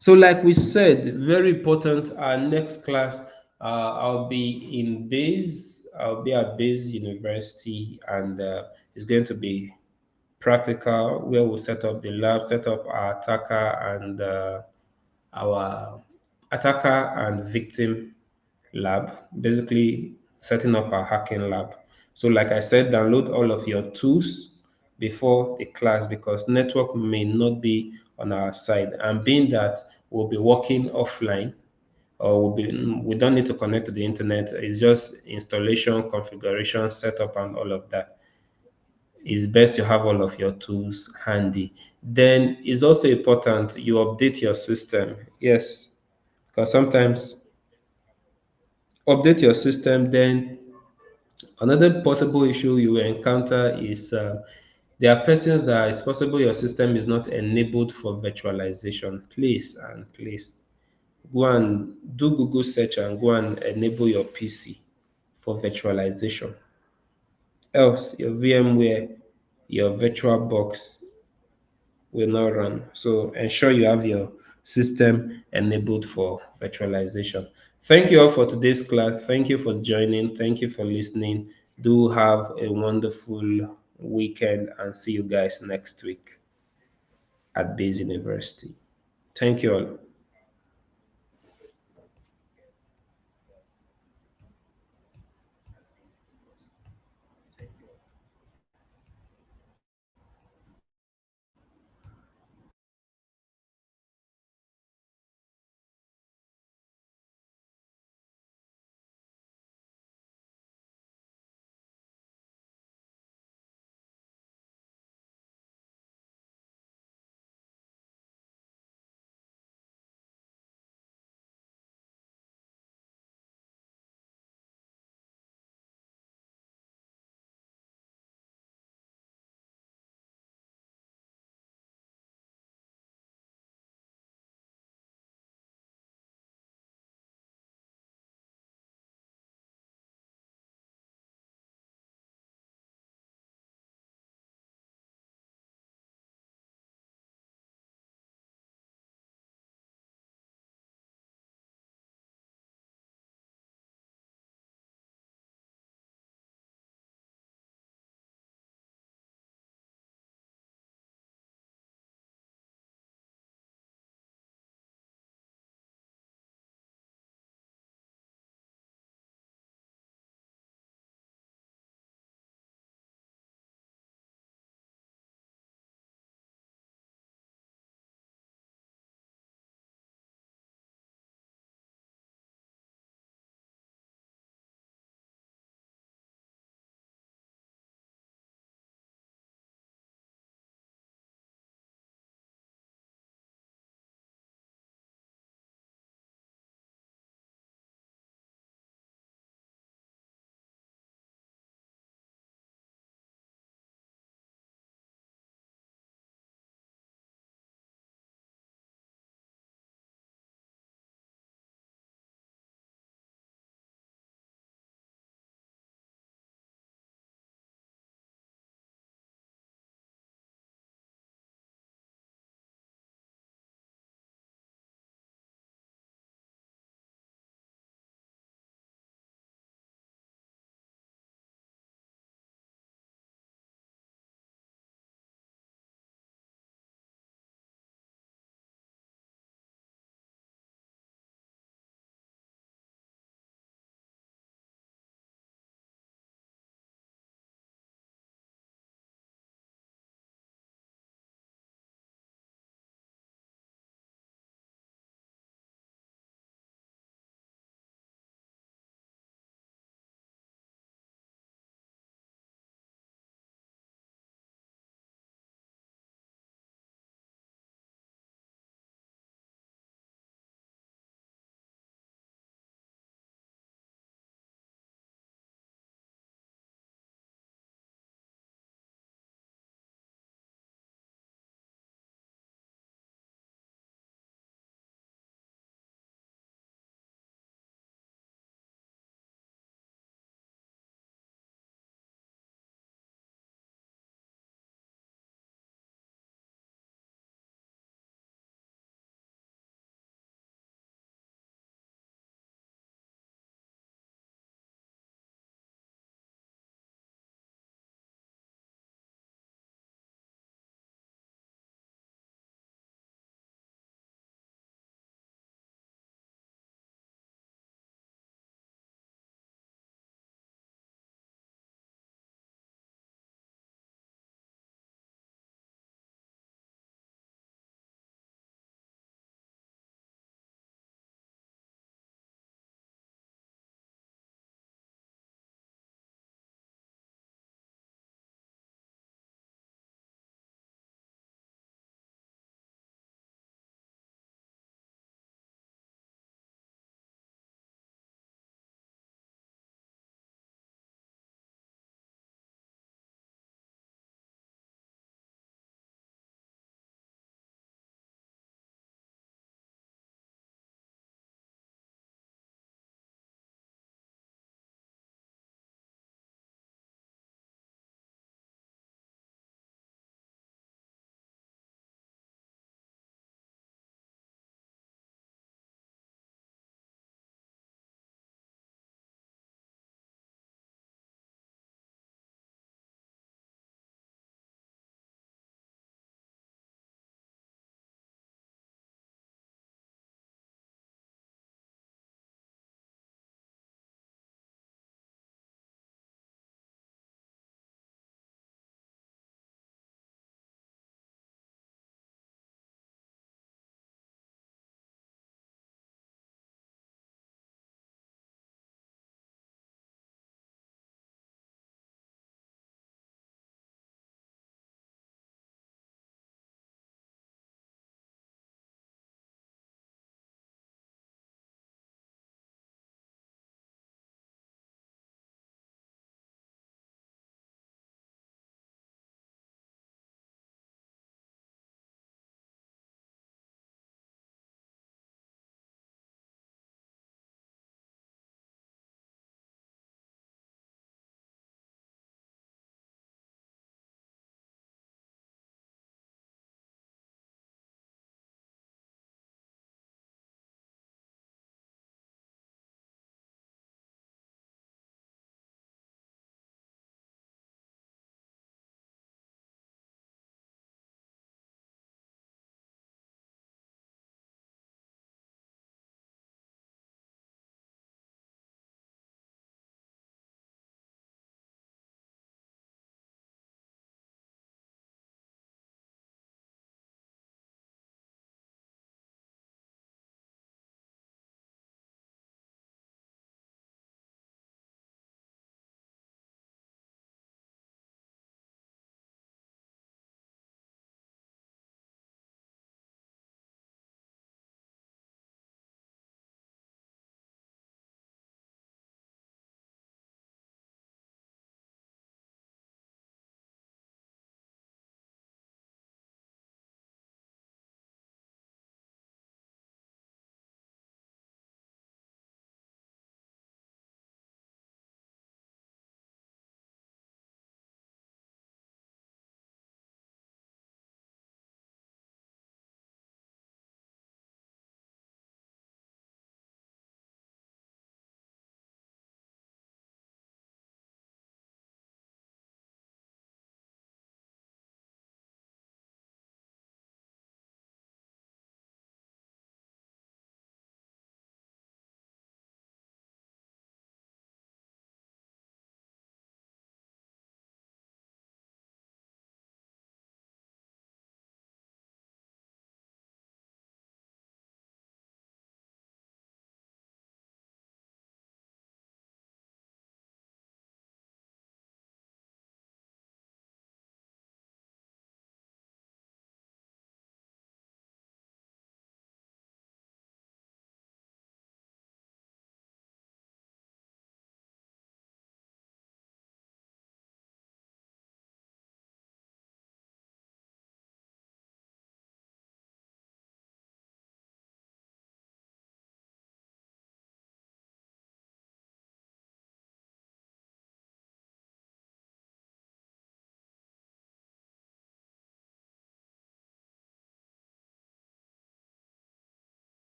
So, like we said, very important. Our next class, I'll be in Base. I'll be at Base University, and it's going to be practical, where we set up the lab, set up our attacker and victim lab, basically setting up our hacking lab. So, like I said, download all of your tools before the class because network may not be on our side. And being that we'll be working offline, or we don't need to connect to the internet, it's just installation, configuration, setup, and all of that. It's best to have all of your tools handy. Then it's also important you update your system. Yes, because sometimes update your system. Then another possible issue you will encounter is there are persons that it's possible your system is not enabled for virtualization. Please and please go and do Google search and go and enable your PC for virtualization. Else, your VMware, your virtual box will not run. So ensure you have your system enabled for virtualization. Thank you all for today's class. Thank you for joining. Thank you for listening. Do have a wonderful weekend and see you guys next week at Base University. Thank you all.